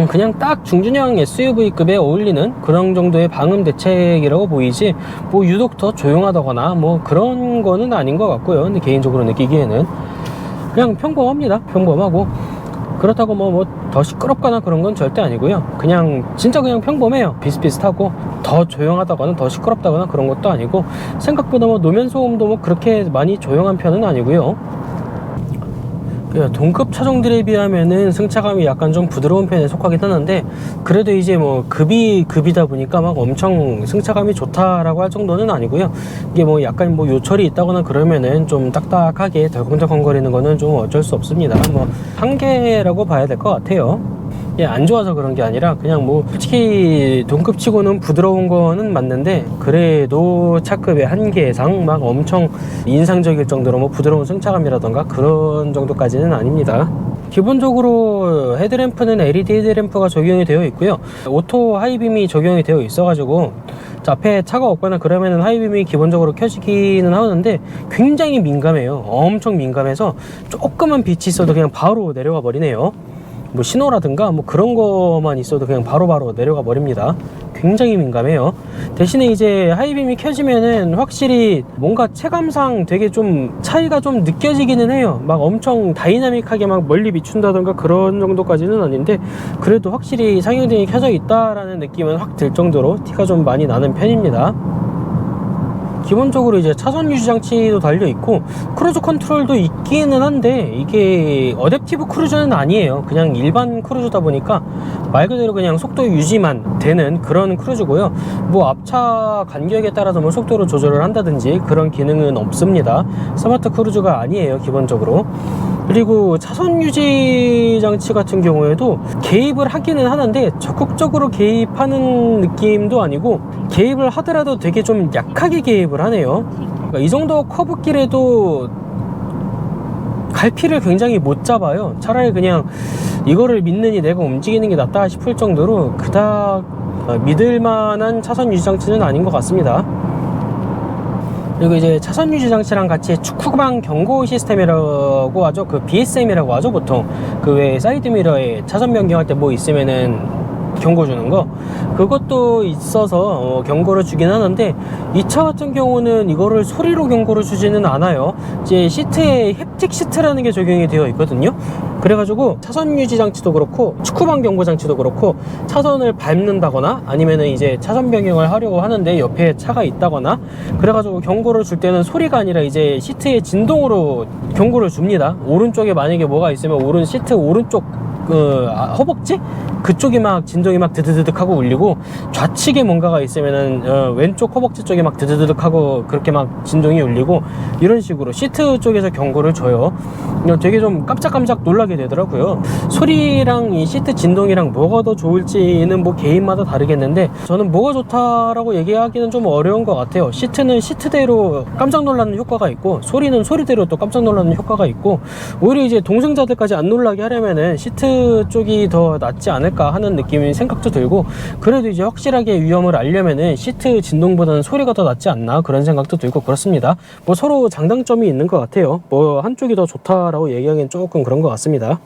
그냥 딱 중준형 SUV급에 어울리는 그런 정도의 방음 대책이라고 보이지 뭐 유독 더 조용하다거나 뭐 그런 거는 아닌 것 같고요. 근데 개인적으로 느끼기에는 그냥 평범합니다. 평범하고 그렇다고 뭐 더 시끄럽거나 그런 건 절대 아니고요. 그냥 진짜 그냥 평범해요. 비슷비슷하고 더 더 조용하다거나 더 시끄럽다거나 그런 것도 아니고, 생각보다 뭐 노면 소음도 뭐 그렇게 많이 조용한 편은 아니고요. 동급 차종들에 비하면은 승차감이 약간 좀 부드러운 편에 속하긴 하는데, 그래도 이제 뭐 급이다 보니까 막 엄청 승차감이 좋다라고 할 정도는 아니고요. 이게 뭐 약간 뭐 요철이 있다거나 그러면은 좀 딱딱하게 덜컹덜컹 거리는 거는 좀 어쩔 수 없습니다. 뭐 한계라고 봐야 될 것 같아요. 안 좋아서 그런 게 아니라 그냥 뭐 솔직히 동급치고는 부드러운 거는 맞는데, 그래도 차급의 한계상 막 엄청 인상적일 정도로 뭐 부드러운 승차감이라던가 그런 정도까지는 아닙니다. 기본적으로 헤드램프는 LED 헤드램프가 적용이 되어 있고요. 오토 하이빔이 적용이 되어 있어 가지고 앞에 차가 없거나 그러면은 하이빔이 기본적으로 켜지기는 하는데, 굉장히 민감해요. 엄청 민감해서 조금만 빛이 있어도 그냥 바로 내려가 버리네요. 뭐 신호라든가 뭐 그런 거만 있어도 그냥 바로바로 내려가 버립니다. 굉장히 민감해요. 대신에 이제 하이빔이 켜지면은 확실히 뭔가 체감상 되게 좀 차이가 좀 느껴지기는 해요. 막 엄청 다이나믹하게 막 멀리 비춘다던가 그런 정도까지는 아닌데, 그래도 확실히 상향등이 켜져 있다라는 느낌은 확 들 정도로 티가 좀 많이 나는 편입니다. 기본적으로 이제 차선 유지 장치도 달려 있고 크루즈 컨트롤도 있기는 한데, 이게 어댑티브 크루즈는 아니에요. 그냥 일반 크루즈다 보니까 말 그대로 그냥 속도 유지만 되는 그런 크루즈고요. 뭐 앞차 간격에 따라서 뭐 속도를 조절을 한다든지 그런 기능은 없습니다. 스마트 크루즈가 아니에요, 기본적으로. 그리고 차선 유지 장치 같은 경우에도 개입을 하기는 하는데, 적극적으로 개입하는 느낌도 아니고, 개입을 하더라도 되게 좀 약하게 개입을 하네요. 그러니까 이 정도 커브길에도 갈피를 굉장히 못 잡아요. 차라리 그냥 이거를 믿느니 내가 움직이는 게 낫다 싶을 정도로 그닥 믿을만한 차선 유지 장치는 아닌 것 같습니다. 그리고 이제 차선 유지 장치랑 같이 축구방 경고 시스템이라고 하죠. 그 BSM이라고 하죠, 보통. 그 외에 사이드 미러에 차선 변경할 때 뭐 있으면은 경고 주는 거, 그것도 있어서 경고를 주긴 하는데, 이 차 같은 경우는 이거를 소리로 경고를 주지는 않아요. 이제 시트에 햅틱 시트라는 게 적용이 되어 있거든요. 그래가지고 차선 유지 장치도 그렇고 축구방 경고 장치도 그렇고, 차선을 밟는다거나 아니면은 이제 차선 변경을 하려고 하는데 옆에 차가 있다거나 그래가지고 경고를 줄 때는 소리가 아니라 이제 시트의 진동으로 경고를 줍니다. 오른쪽에 만약에 뭐가 있으면 시트 오른쪽 허벅지? 그쪽이 막 진동이 막 드드드득 하고 울리고, 좌측에 뭔가가 있으면은 왼쪽 허벅지 쪽에 막 드드드득 하고 그렇게 막 진동이 울리고, 이런 식으로 시트 쪽에서 경고를 줘요. 되게 좀 깜짝깜짝 놀라게 되더라고요. 소리랑 이 시트 진동이랑 뭐가 더 좋을지는 뭐 개인마다 다르겠는데, 저는 뭐가 좋다라고 얘기하기는 좀 어려운 것 같아요. 시트는 시트대로 깜짝 놀라는 효과가 있고, 소리는 소리대로 또 깜짝 놀라는 효과가 있고, 오히려 이제 동승자들까지 안 놀라게 하려면은 시트 쪽이 더 낫지 않을까 하는 느낌이 생각도 들고, 그래도 이제 확실하게 위험을 알려면은 시트 진동보다는 소리가 더 낫지 않나 그런 생각도 들고 그렇습니다. 뭐 서로 장단점이 있는 것 같아요. 뭐 한쪽이 더 좋다라고 얘기하기엔 조금 그런 것 같습니다.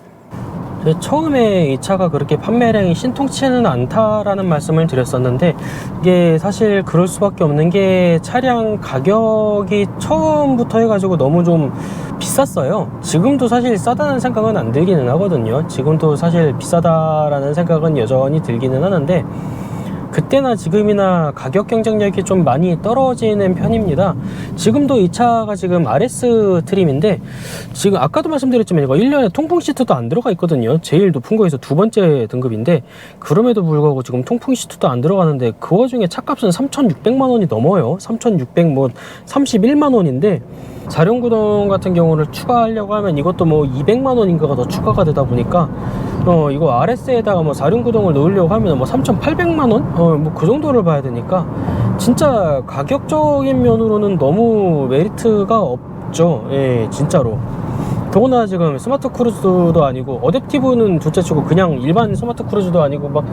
처음에 이 차가 그렇게 판매량이 신통치는 않다라는 말씀을 드렸었는데, 이게 사실 그럴 수밖에 없는 게 차량 가격이 처음부터 해가지고 너무 좀 비쌌어요. 지금도 사실 싸다는 생각은 안 들기는 하거든요. 지금도 사실 비싸다라는 생각은 여전히 들기는 하는데, 그때나 지금이나 가격 경쟁력이 좀 많이 떨어지는 편입니다. 지금도 이 차가 지금 RS 트림인데, 지금 아까도 말씀드렸지만 이거 1년에 통풍 시트도 안 들어가 있거든요. 제일 높은 거에서 두 번째 등급인데, 그럼에도 불구하고 지금 통풍 시트도 안 들어가는데, 그 와중에 차값은 3,600만 원이 넘어요. 3,600 뭐 31만 원인데, 사륜구동 같은 경우를 추가하려고 하면 이것도 뭐 200만 원인가가 더 추가가 되다 보니까 이거 RS에다가 뭐 사륜구동을 넣으려고 하면 뭐 3,800만 원? 뭐 그 정도를 봐야 되니까 진짜 가격적인 면으로는 너무 메리트가 없죠. 예, 진짜로. 더구나 지금 스마트 크루즈도 아니고, 어댑티브는 둘째치고 그냥 일반 스마트 크루즈도 아니고 막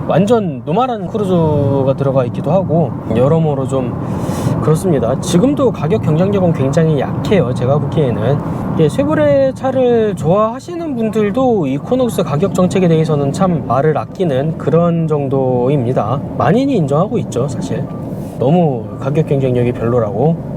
완전 노멀한 크루즈가 들어가 있기도 하고, 여러모로 좀 그렇습니다. 지금도 가격 경쟁력은 굉장히 약해요, 제가 보기에는. 쉐보레 차를 좋아하시는 분들도 이코녹스 가격 정책에 대해서는 참 말을 아끼는 그런 정도입니다. 많이는 인정하고 있죠, 사실. 너무 가격 경쟁력이 별로라고.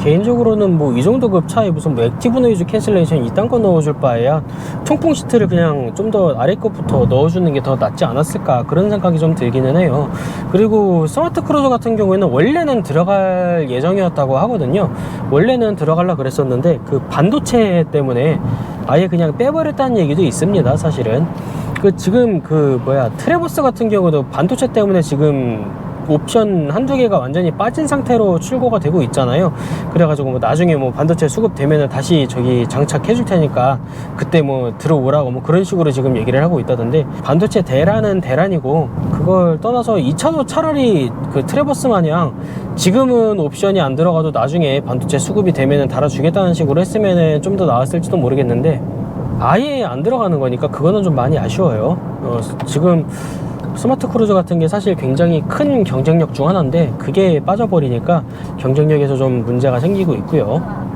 개인적으로는 뭐 이 정도 급 차에 무슨 뭐 액티브 노이즈 캔슬레이션 이딴 거 넣어줄 바에야 통풍 시트를 그냥 좀 더 아래 것부터 넣어주는 게 더 낫지 않았을까, 그런 생각이 좀 들기는 해요. 그리고 스마트 크루저 같은 경우에는 원래는 들어갈 예정이었다고 하거든요. 원래는 들어가려고 그랬었는데 그 반도체 때문에 아예 그냥 빼버렸다는 얘기도 있습니다, 사실은. 지금 트래버스 같은 경우도 반도체 때문에 지금 옵션 한두 개가 완전히 빠진 상태로 출고가 되고 있잖아요. 그래가지고 뭐 나중에 뭐 반도체 수급되면은 다시 저기 장착해 줄 테니까 그때 뭐 들어오라고 뭐 그런 식으로 지금 얘기를 하고 있다던데, 반도체 대란은 대란이고 그걸 떠나서 이 차도 차라리 그 트래버스 마냥 지금은 옵션이 안 들어가도 나중에 반도체 수급이 되면은 달아주겠다는 식으로 했으면은 좀 더 나았을지도 모르겠는데, 아예 안 들어가는 거니까 그거는 좀 많이 아쉬워요. 지금 스마트 크루저 같은 게 사실 굉장히 큰 경쟁력 중 하나인데 그게 빠져버리니까 경쟁력에서 좀 문제가 생기고 있고요.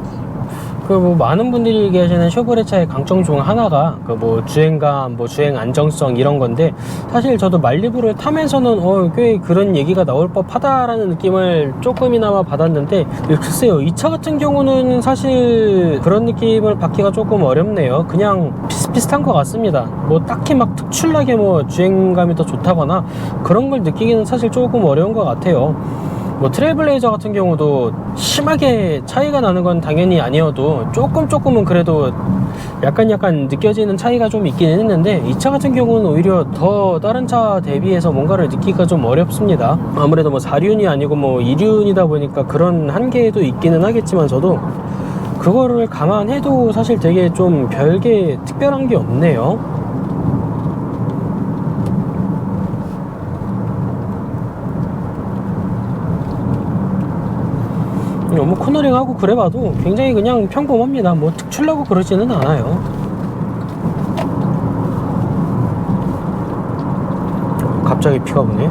뭐 많은 분들이 얘기하시는 쉐보레 차의 강점 중 하나가 뭐 주행감, 뭐 주행 안정성 이런 건데, 사실 저도 말리부를 타면서는 꽤 그런 얘기가 나올 법하다라는 느낌을 조금이나마 받았는데, 글쎄요, 이 차 같은 경우는 사실 그런 느낌을 받기가 조금 어렵네요. 그냥 비슷비슷한 것 같습니다. 뭐 딱히 막 특출나게 뭐 주행감이 더 좋다거나 그런 걸 느끼기는 사실 조금 어려운 것 같아요. 뭐 트레일블레이저 같은 경우도 심하게 차이가 나는 건 당연히 아니어도 조금은 그래도 약간 느껴지는 차이가 좀 있기는 했는데, 이 차 같은 경우는 오히려 더 다른 차 대비해서 뭔가를 느끼기가 좀 어렵습니다. 아무래도 뭐 4륜이 아니고 뭐 2륜이다 보니까 그런 한계도 있기는 하겠지만서도 그거를 감안해도 사실 되게 좀 별게 특별한 게 없네요. 뭐 코너링하고 그래봐도 굉장히 그냥 평범합니다. 뭐 특출나고 그러지는 않아요. 갑자기 비가 오네.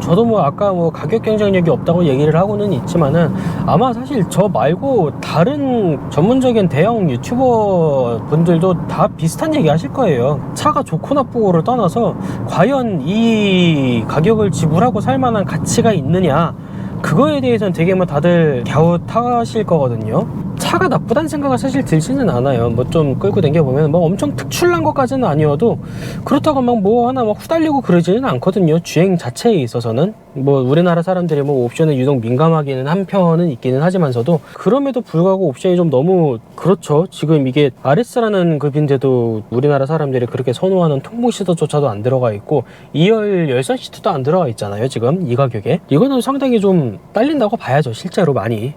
저도 뭐 아까 뭐 가격 경쟁력이 없다고 얘기를 하고는 있지만은, 아마 사실 저 말고 다른 전문적인 대형 유튜버 분들도 다 비슷한 얘기 하실 거예요. 차가 좋고 나쁘고를 떠나서 과연 이 가격을 지불하고 살 만한 가치가 있느냐, 그거에 대해서는 되게 뭐 다들 갸웃하실 거거든요. 차가 나쁘다는 생각은 사실 들지는 않아요. 뭐 좀 끌고 다녀보면 뭐 엄청 특출난 것까지는 아니어도 그렇다고 막 뭐 하나 막 후달리고 그러지는 않거든요. 주행 자체에 있어서는 뭐 우리나라 사람들이 뭐 옵션에 유독 민감하기는 한편은 있기는 하지만서도, 그럼에도 불구하고 옵션이 좀 너무 그렇죠. 지금 이게 RS라는 급인데도 우리나라 사람들이 그렇게 선호하는 통풍 시트조차도 안 들어가 있고 2열 열선 시트도 안 들어가 있잖아요. 지금 이 가격에 이거는 상당히 좀 딸린다고 봐야죠, 실제로 많이.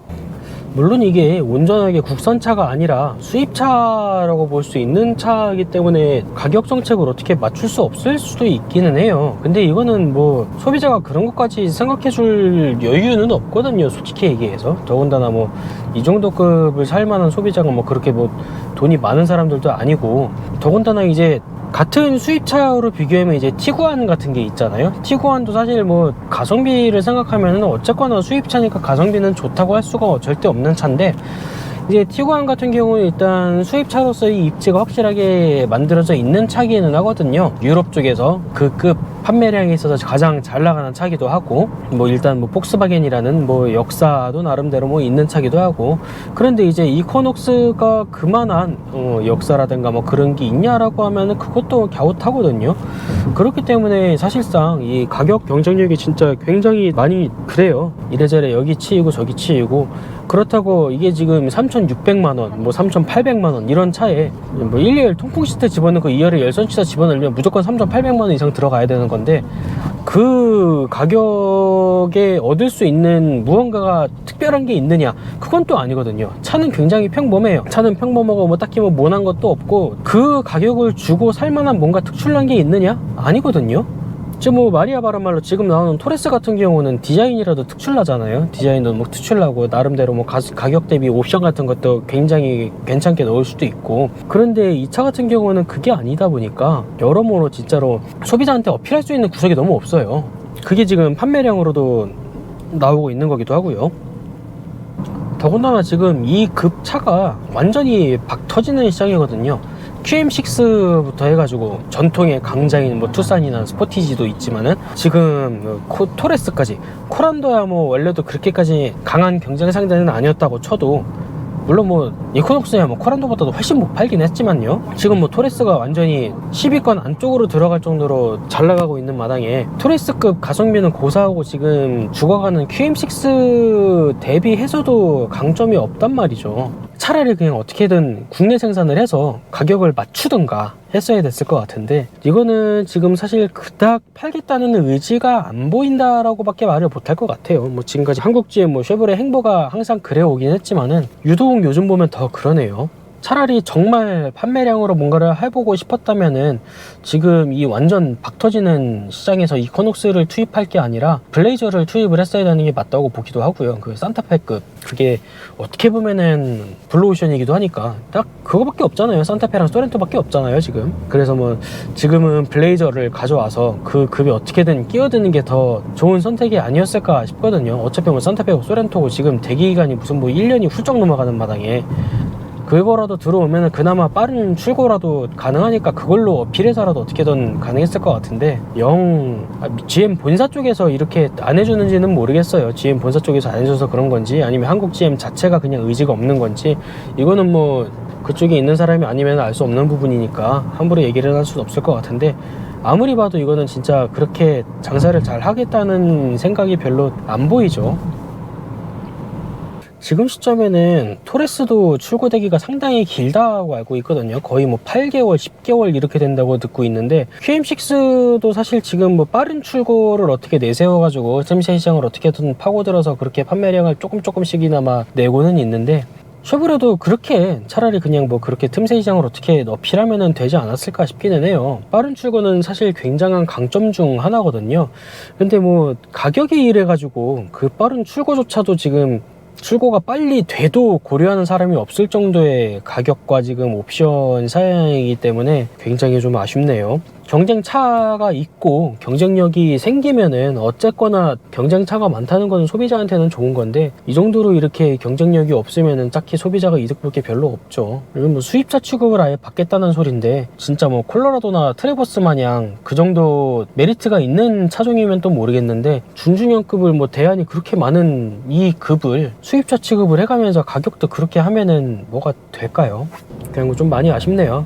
물론 이게 온전하게 국산차가 아니라 수입차라고 볼 수 있는 차이기 때문에 가격 정책을 어떻게 맞출 수 없을 수도 있기는 해요. 근데 이거는 뭐 소비자가 그런 것까지 생각해 줄 여유는 없거든요, 솔직히 얘기해서. 더군다나 뭐 이 정도 급을 살 만한 소비자가 뭐 그렇게 뭐 돈이 많은 사람들도 아니고, 더군다나 이제 같은 수입차로 비교하면 이제 티구안 같은 게 있잖아요. 티구안도 사실 뭐 가성비를 생각하면은 어쨌거나 수입차니까 가성비는 좋다고 할 수가 절대 없는 차인데, 이제 티구안 같은 경우는 일단 수입차로서의 입지가 확실하게 만들어져 있는 차기는 하거든요. 유럽 쪽에서 그 급 판매량에 있어서 가장 잘 나가는 차기도 하고, 뭐 일단 뭐 폭스바겐이라는 뭐 역사도 나름대로 뭐 있는 차기도 하고. 그런데 이제 이코녹스가 그만한 역사라든가 뭐 그런 게 있냐라고 하면은 그것도 갸웃하거든요. 그렇기 때문에 사실상 이 가격 경쟁력이 진짜 굉장히 많이 그래요. 이래저래 여기 치이고 저기 치이고. 그렇다고 이게 지금 3,600만원, 뭐 3,800만원 이런 차에 뭐 1열 통풍 시트 집어넣고 2열에 열선 시트 집어넣으면 무조건 3,800만원 이상 들어가야 되는 건데, 그 가격에 얻을 수 있는 무언가가 특별한 게 있느냐, 그건 또 아니거든요. 차는 굉장히 평범해요. 차는 평범하고 뭐 딱히 뭐 모난 것도 없고, 그 가격을 주고 살만한 뭔가 특출난 게 있느냐? 아니거든요. 지금 뭐 마리아 바른말로 지금 나오는 토레스 같은 경우는 디자인이라도 특출나잖아요. 디자인도 뭐 특출나고 나름대로 뭐 가격 대비 옵션 같은 것도 굉장히 괜찮게 넣을 수도 있고. 그런데 이 차 같은 경우는 그게 아니다 보니까 여러모로 진짜로 소비자한테 어필할 수 있는 구석이 너무 없어요. 그게 지금 판매량으로도 나오고 있는 거기도 하고요. 더군다나 지금 이 급 차가 완전히 박 터지는 시장이거든요. QM6부터 해가지고 전통의 강자인 뭐 투싼이나 스포티지도 있지만은 지금 토레스까지, 코란도야 뭐 원래도 그렇게까지 강한 경쟁 상대는 아니었다고 쳐도, 물론 뭐 이코녹스야 뭐 코란도보다도 훨씬 못 팔긴 했지만요, 지금 뭐 토레스가 완전히 10위권 안쪽으로 들어갈 정도로 잘 나가고 있는 마당에 토레스급 가성비는 고사하고 지금 죽어가는 QM6 대비해서도 강점이 없단 말이죠. 차라리 그냥 어떻게든 국내 생산을 해서 가격을 맞추든가 했어야 됐을 것 같은데, 이거는 지금 사실 그닥 팔겠다는 의지가 안 보인다라고 밖에 말을 못할 것 같아요. 뭐 지금까지 한국 GM 뭐 쉐보레 행보가 항상 그래 오긴 했지만은 유독 요즘 보면 더 그러네요. 차라리 정말 판매량으로 뭔가를 해보고 싶었다면은 지금 이 완전 박터지는 시장에서 이코녹스를 투입할 게 아니라 블레이저를 투입을 했어야 되는 게 맞다고 보기도 하고요. 그 산타페급, 그게 어떻게 보면은 블루오션이기도 하니까 딱 그거밖에 없잖아요. 산타페랑 소렌토밖에 없잖아요 지금. 그래서 뭐 지금은 블레이저를 가져와서 그 급에 어떻게든 끼어드는 게 더 좋은 선택이 아니었을까 싶거든요. 어차피 뭐 산타페고 소렌토고 지금 대기기간이 무슨 뭐 1년이 훌쩍 넘어가는 마당에 그거라도 들어오면 그나마 빠른 출고라도 가능하니까 그걸로 어필해서라도 어떻게든 가능했을 것 같은데, GM 본사 쪽에서 이렇게 안 해주는지는 모르겠어요. GM 본사 쪽에서 안 해줘서 그런 건지, 아니면 한국 GM 자체가 그냥 의지가 없는 건지, 이거는 뭐 그쪽에 있는 사람이 아니면 알 수 없는 부분이니까 함부로 얘기를 할 수는 없을 것 같은데, 아무리 봐도 이거는 진짜 그렇게 장사를 잘 하겠다는 생각이 별로 안 보이죠. 지금 시점에는 토레스도 출고되기가 상당히 길다고 알고 있거든요. 거의 뭐 8개월, 10개월 이렇게 된다고 듣고 있는데, QM6도 사실 지금 뭐 빠른 출고를 어떻게 내세워가지고 틈새 시장을 어떻게든 파고들어서 그렇게 판매량을 조금씩이나마 내고는 있는데, 쉐보레도 그렇게 차라리 그냥 뭐 그렇게 틈새 시장을 어떻게 어필하면 되지 않았을까 싶기는 해요. 빠른 출고는 사실 굉장한 강점 중 하나거든요. 근데 뭐 가격이 이래가지고 그 빠른 출고조차도 지금 출고가 빨리 돼도 고려하는 사람이 없을 정도의 가격과 지금 옵션 사양이기 때문에 굉장히 좀 아쉽네요. 경쟁차가 있고 경쟁력이 생기면은 어쨌거나 경쟁차가 많다는 건 소비자한테는 좋은 건데, 이 정도로 이렇게 경쟁력이 없으면은 딱히 소비자가 이득 볼 게 별로 없죠. 그리고 뭐 수입차 취급을 아예 받겠다는 소린데, 진짜 뭐 콜로라도나 트래버스 마냥 그 정도 메리트가 있는 차종이면 또 모르겠는데, 준중형급을 뭐 대안이 그렇게 많은 이 급을 수입차 취급을 해가면서 가격도 그렇게 하면은 뭐가 될까요? 그냥 좀 많이 아쉽네요.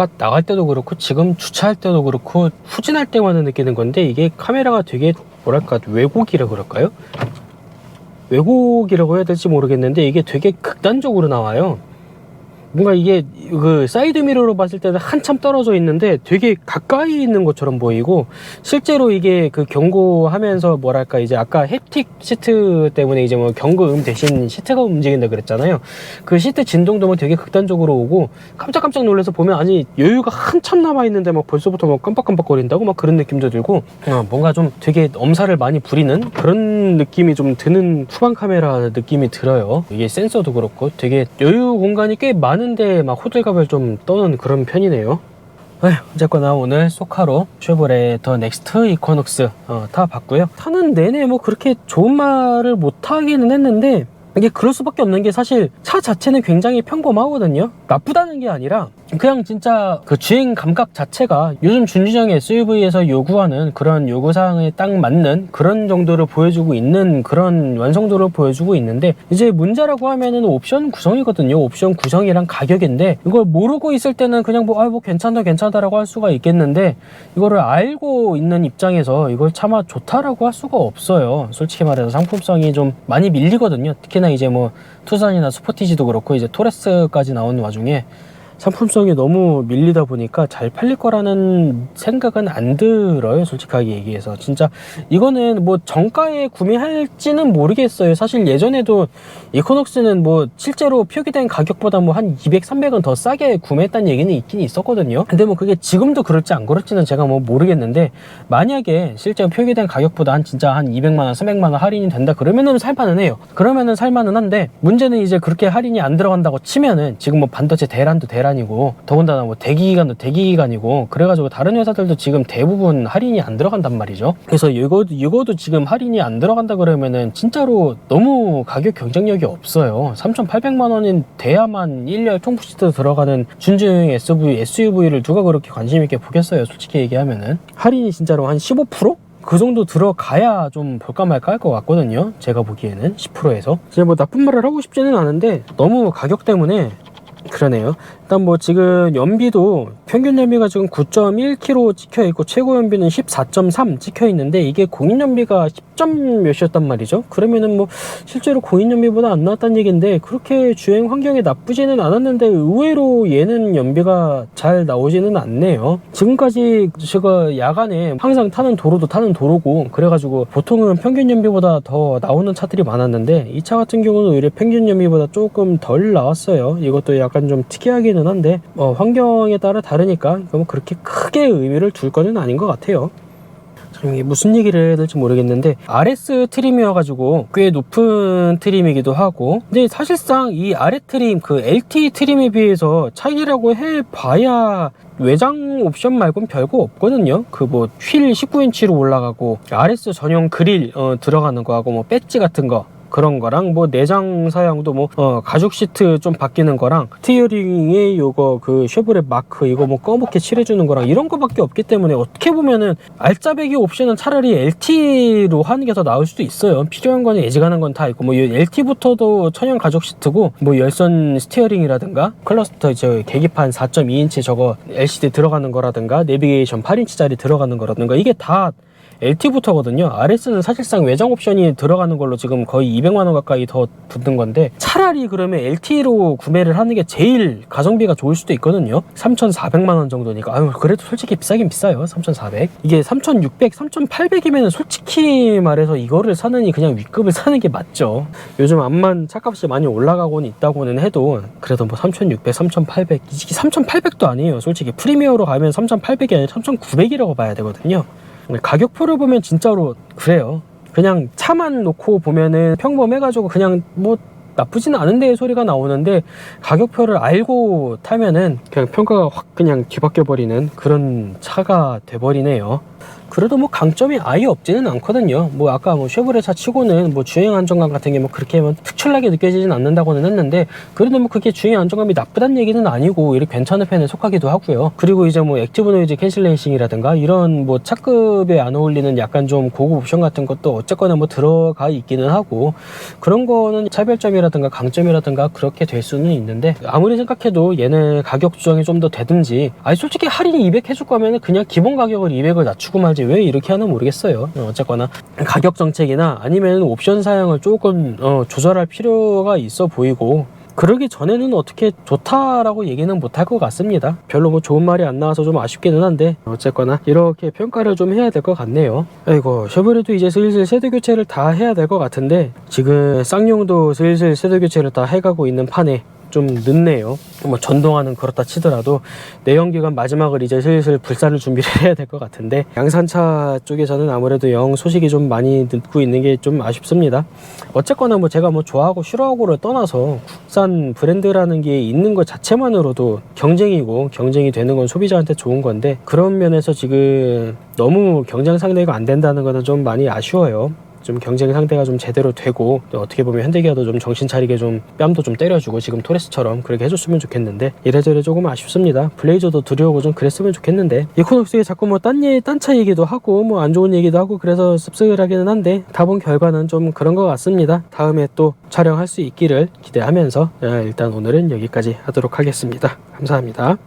아까 나갈 때도 그렇고 지금 주차할 때도 그렇고 후진할 때마다 느끼는 건데, 이게 카메라가 되게 뭐랄까 왜곡이라 그럴까요? 왜곡이라고 해야 될지 모르겠는데 이게 되게 극단적으로 나와요. 뭔가 이게 그 사이드 미러로 봤을 때는 한참 떨어져 있는데 되게 가까이 있는 것처럼 보이고, 실제로 이게 그 경고하면서 뭐랄까 이제 아까 햅틱 시트 때문에 이제 뭐 경고음 대신 시트가 움직인다 그랬잖아요. 그 시트 진동도 뭐 되게 극단적으로 오고, 깜짝깜짝 놀라서 보면 아니 여유가 한참 남아 있는데 막 벌써부터 막 깜빡깜빡거린다고 막 그런 느낌도 들고, 뭔가 좀 되게 엄살을 많이 부리는 그런 느낌이 좀 드는 후방 카메라 느낌이 들어요. 이게 센서도 그렇고 되게 여유 공간이 꽤 많은데 막 호들갑을 좀 떠는 그런 편이네요. 어쨌거나 오늘 소카로 쉐보레 더 넥스트 이코녹스 타봤고요. 타는 내내 뭐 그렇게 좋은 말을 못하기는 했는데, 이게 그럴 수밖에 없는 게 사실 차 자체는 굉장히 평범하거든요. 나쁘다는 게 아니라 그냥 진짜 그 주행 감각 자체가 요즘 준주형 SUV에서 요구하는 그런 요구사항에 딱 맞는 그런 정도를 보여주고 있는 그런 완성도를 보여주고 있는데, 이제 문제라고 하면은 옵션 구성이거든요. 옵션 구성이랑 가격인데, 이걸 모르고 있을 때는 그냥 뭐 괜찮다라고 할 수가 있겠는데, 이거를 알고 있는 입장에서 이걸 차마 좋다라고 할 수가 없어요. 솔직히 말해서 상품성이 좀 많이 밀리거든요. 특히나 이제 뭐 투싼이나 스포티지도 그렇고 이제 토레스까지 나오는 와중에 상품성이 너무 밀리다 보니까 잘 팔릴 거라는 생각은 안 들어요. 솔직하게 얘기해서 진짜 이거는 뭐 정가에 구매할지는 모르겠어요. 사실 예전에도 이코녹스는 뭐 실제로 표기된 가격보다 뭐 한 200, 300원 더 싸게 구매했다는 얘기는 있긴 있었거든요. 근데 뭐 그게 지금도 그럴지 안 그럴지는 제가 뭐 모르겠는데, 만약에 실제 표기된 가격보다 진짜 한 200만원, 300만원 할인이 된다 그러면은 살만은 해요. 그러면은 살만은 한데, 문제는 이제 그렇게 할인이 안 들어간다고 치면은 지금 뭐 반도체 대란도 대란이고, 더군다나 뭐 대기기간도 대기기간이고, 그래가지고 다른 회사들도 지금 대부분 할인이 안 들어간단 말이죠. 그래서 이거도 지금 할인이 안 들어간다 그러면은 진짜로 너무 가격 경쟁력이 없어요. 3,800만원인 돼야만 1열 통푸시트 들어가는 준주형 SUV를 누가 그렇게 관심 있게 보겠어요. 솔직히 얘기하면은 할인이 진짜로 한 15%? 그 정도 들어가야 좀 볼까 말까 할 것 같거든요. 제가 보기에는 10%에서 이제 뭐 나쁜 말을 하고 싶지는 않은데 너무 가격 때문에 그러네요. 일단 뭐 지금 연비도 평균 연비가 지금 9.1km 찍혀 있고 최고 연비는 14.3 찍혀 있는데, 이게 공인 연비가 10점 몇이었단 말이죠. 그러면은 뭐 실제로 공인 연비보다 안 나왔다는 얘기인데, 그렇게 주행 환경이 나쁘지는 않았는데 의외로 얘는 연비가 잘 나오지는 않네요. 지금까지 제가 야간에 항상 타는 도로고, 그래가지고 보통은 평균 연비보다 더 나오는 차들이 많았는데, 이 차 같은 경우는 오히려 평균 연비보다 조금 덜 나왔어요. 이것도 약간 좀 특이하기는 한데 환경에 따라 다르니까 뭐 그렇게 크게 의미를 둘 거는 아닌 것 같아요. 이게 무슨 얘기를 해야 될지 모르겠는데, RS 트림이어가지고 꽤 높은 트림이기도 하고, 근데 사실상 이 아래 트림, 그 LT 트림에 비해서 차이라고 해봐야 외장 옵션 말고는 별거 없거든요. 그 뭐 휠 19인치로 올라가고 RS 전용 그릴 들어가는 거하고 뭐 배지 같은 거 그런 거랑 뭐 내장 사양도 뭐 가죽 시트 좀 바뀌는 거랑 스티어링에 요거 그 쉐보레 마크 이거 뭐 검게 칠해주는 거랑 이런 거밖에 없기 때문에, 어떻게 보면은 알짜배기 옵션은 차라리 LT로 하는 게 더 나을 수도 있어요. 필요한 거는 애지간한 건 다 있고, 뭐 LT부터도 천연 가죽 시트고, 뭐 열선 스티어링이라든가 클러스터 저 계기판 4.2인치 저거 LCD 들어가는 거라든가 내비게이션 8인치짜리 들어가는 거라든가, 이게 다 LT부터거든요. RS는 사실상 외장 옵션이 들어가는 걸로 지금 거의 200만원 가까이 더 붙는 건데, 차라리 그러면 LT로 구매를 하는 게 제일 가성비가 좋을 수도 있거든요. 3,400만원 정도니까. 그래도 솔직히 비싸긴 비싸요. 3,400. 이게 3,600, 3,800이면 솔직히 말해서 이거를 사느니 그냥 윗급을 사는 게 맞죠. 요즘 암만 차값이 많이 올라가고는 있다고는 해도 그래도 뭐 3,600, 3,800, 이게 3,800도 아니에요. 솔직히 프리미어로 가면 3,800이 아니라 3,900이라고 봐야 되거든요. 가격표를 보면 진짜로 그래요. 그냥 차만 놓고 보면은 평범해가지고 그냥 뭐 나쁘지는 않은데 소리가 나오는데, 가격표를 알고 타면은 그냥 평가가 확 그냥 뒤바뀌어 버리는 그런 차가 돼버리네요. 그래도 뭐 강점이 아예 없지는 않거든요. 뭐 아까 뭐 쉐보레 차 치고는 뭐 주행 안정감 같은 게 뭐 그렇게 뭐 특출나게 느껴지진 않는다고는 했는데, 그래도 뭐 그게 주행 안정감이 나쁘다는 얘기는 아니고 이렇게 괜찮은 편에 속하기도 하고요. 그리고 이제 뭐 액티브 노이즈 캔슬레이싱이라든가 이런 뭐 차급에 안 어울리는 약간 좀 고급 옵션 같은 것도 어쨌거나 뭐 들어가 있기는 하고, 그런 거는 차별점이라든가 강점이라든가 그렇게 될 수는 있는데, 아무리 생각해도 얘네 가격 조정이 좀 더 되든지, 아니 솔직히 할인 200 해줄 거면은 그냥 기본 가격을 200을 낮추고 말지 왜 이렇게 하나 모르겠어요. 어쨌거나 가격 정책이나 아니면 옵션 사양을 조금 조절할 필요가 있어 보이고, 그러기 전에는 어떻게 좋다라고 얘기는 못할 것 같습니다. 별로 뭐 좋은 말이 안 나와서 좀 아쉽기는 한데, 어쨌거나 이렇게 평가를 좀 해야 될 것 같네요. 아이고, 쉐보레도 이제 슬슬 세대 교체를 다 해야 될 것 같은데, 지금 쌍용도 슬슬 세대 교체를 다 해가고 있는 판에 좀 늦네요. 뭐 전동화는 그렇다 치더라도 내연기관 마지막을 이제 슬슬 불사를 준비를 해야 될 것 같은데, 양산차 쪽에서는 아무래도 영 소식이 좀 많이 늦고 있는 게 좀 아쉽습니다. 어쨌거나 뭐 제가 뭐 좋아하고 싫어하고를 떠나서 국산 브랜드라는 게 있는 것 자체만으로도 경쟁이고, 경쟁이 되는 건 소비자한테 좋은 건데, 그런 면에서 지금 너무 경쟁 상대가 안 된다는 거는 좀 많이 아쉬워요. 좀 경쟁 상대가 좀 제대로 되고, 또 어떻게 보면 현대기아도 좀 정신 차리게 좀 뺨도 좀 때려주고 지금 토레스처럼 그렇게 해줬으면 좋겠는데, 이래저래 조금 아쉽습니다. 블레이저도 들여오고 좀 그랬으면 좋겠는데, 이코녹스에 자꾸 뭐 딴 차 얘기도 하고 뭐 안 좋은 얘기도 하고 그래서 씁쓸하기는 한데, 다 본 결과는 좀 그런 것 같습니다. 다음에 또 촬영할 수 있기를 기대하면서 일단 오늘은 여기까지 하도록 하겠습니다. 감사합니다.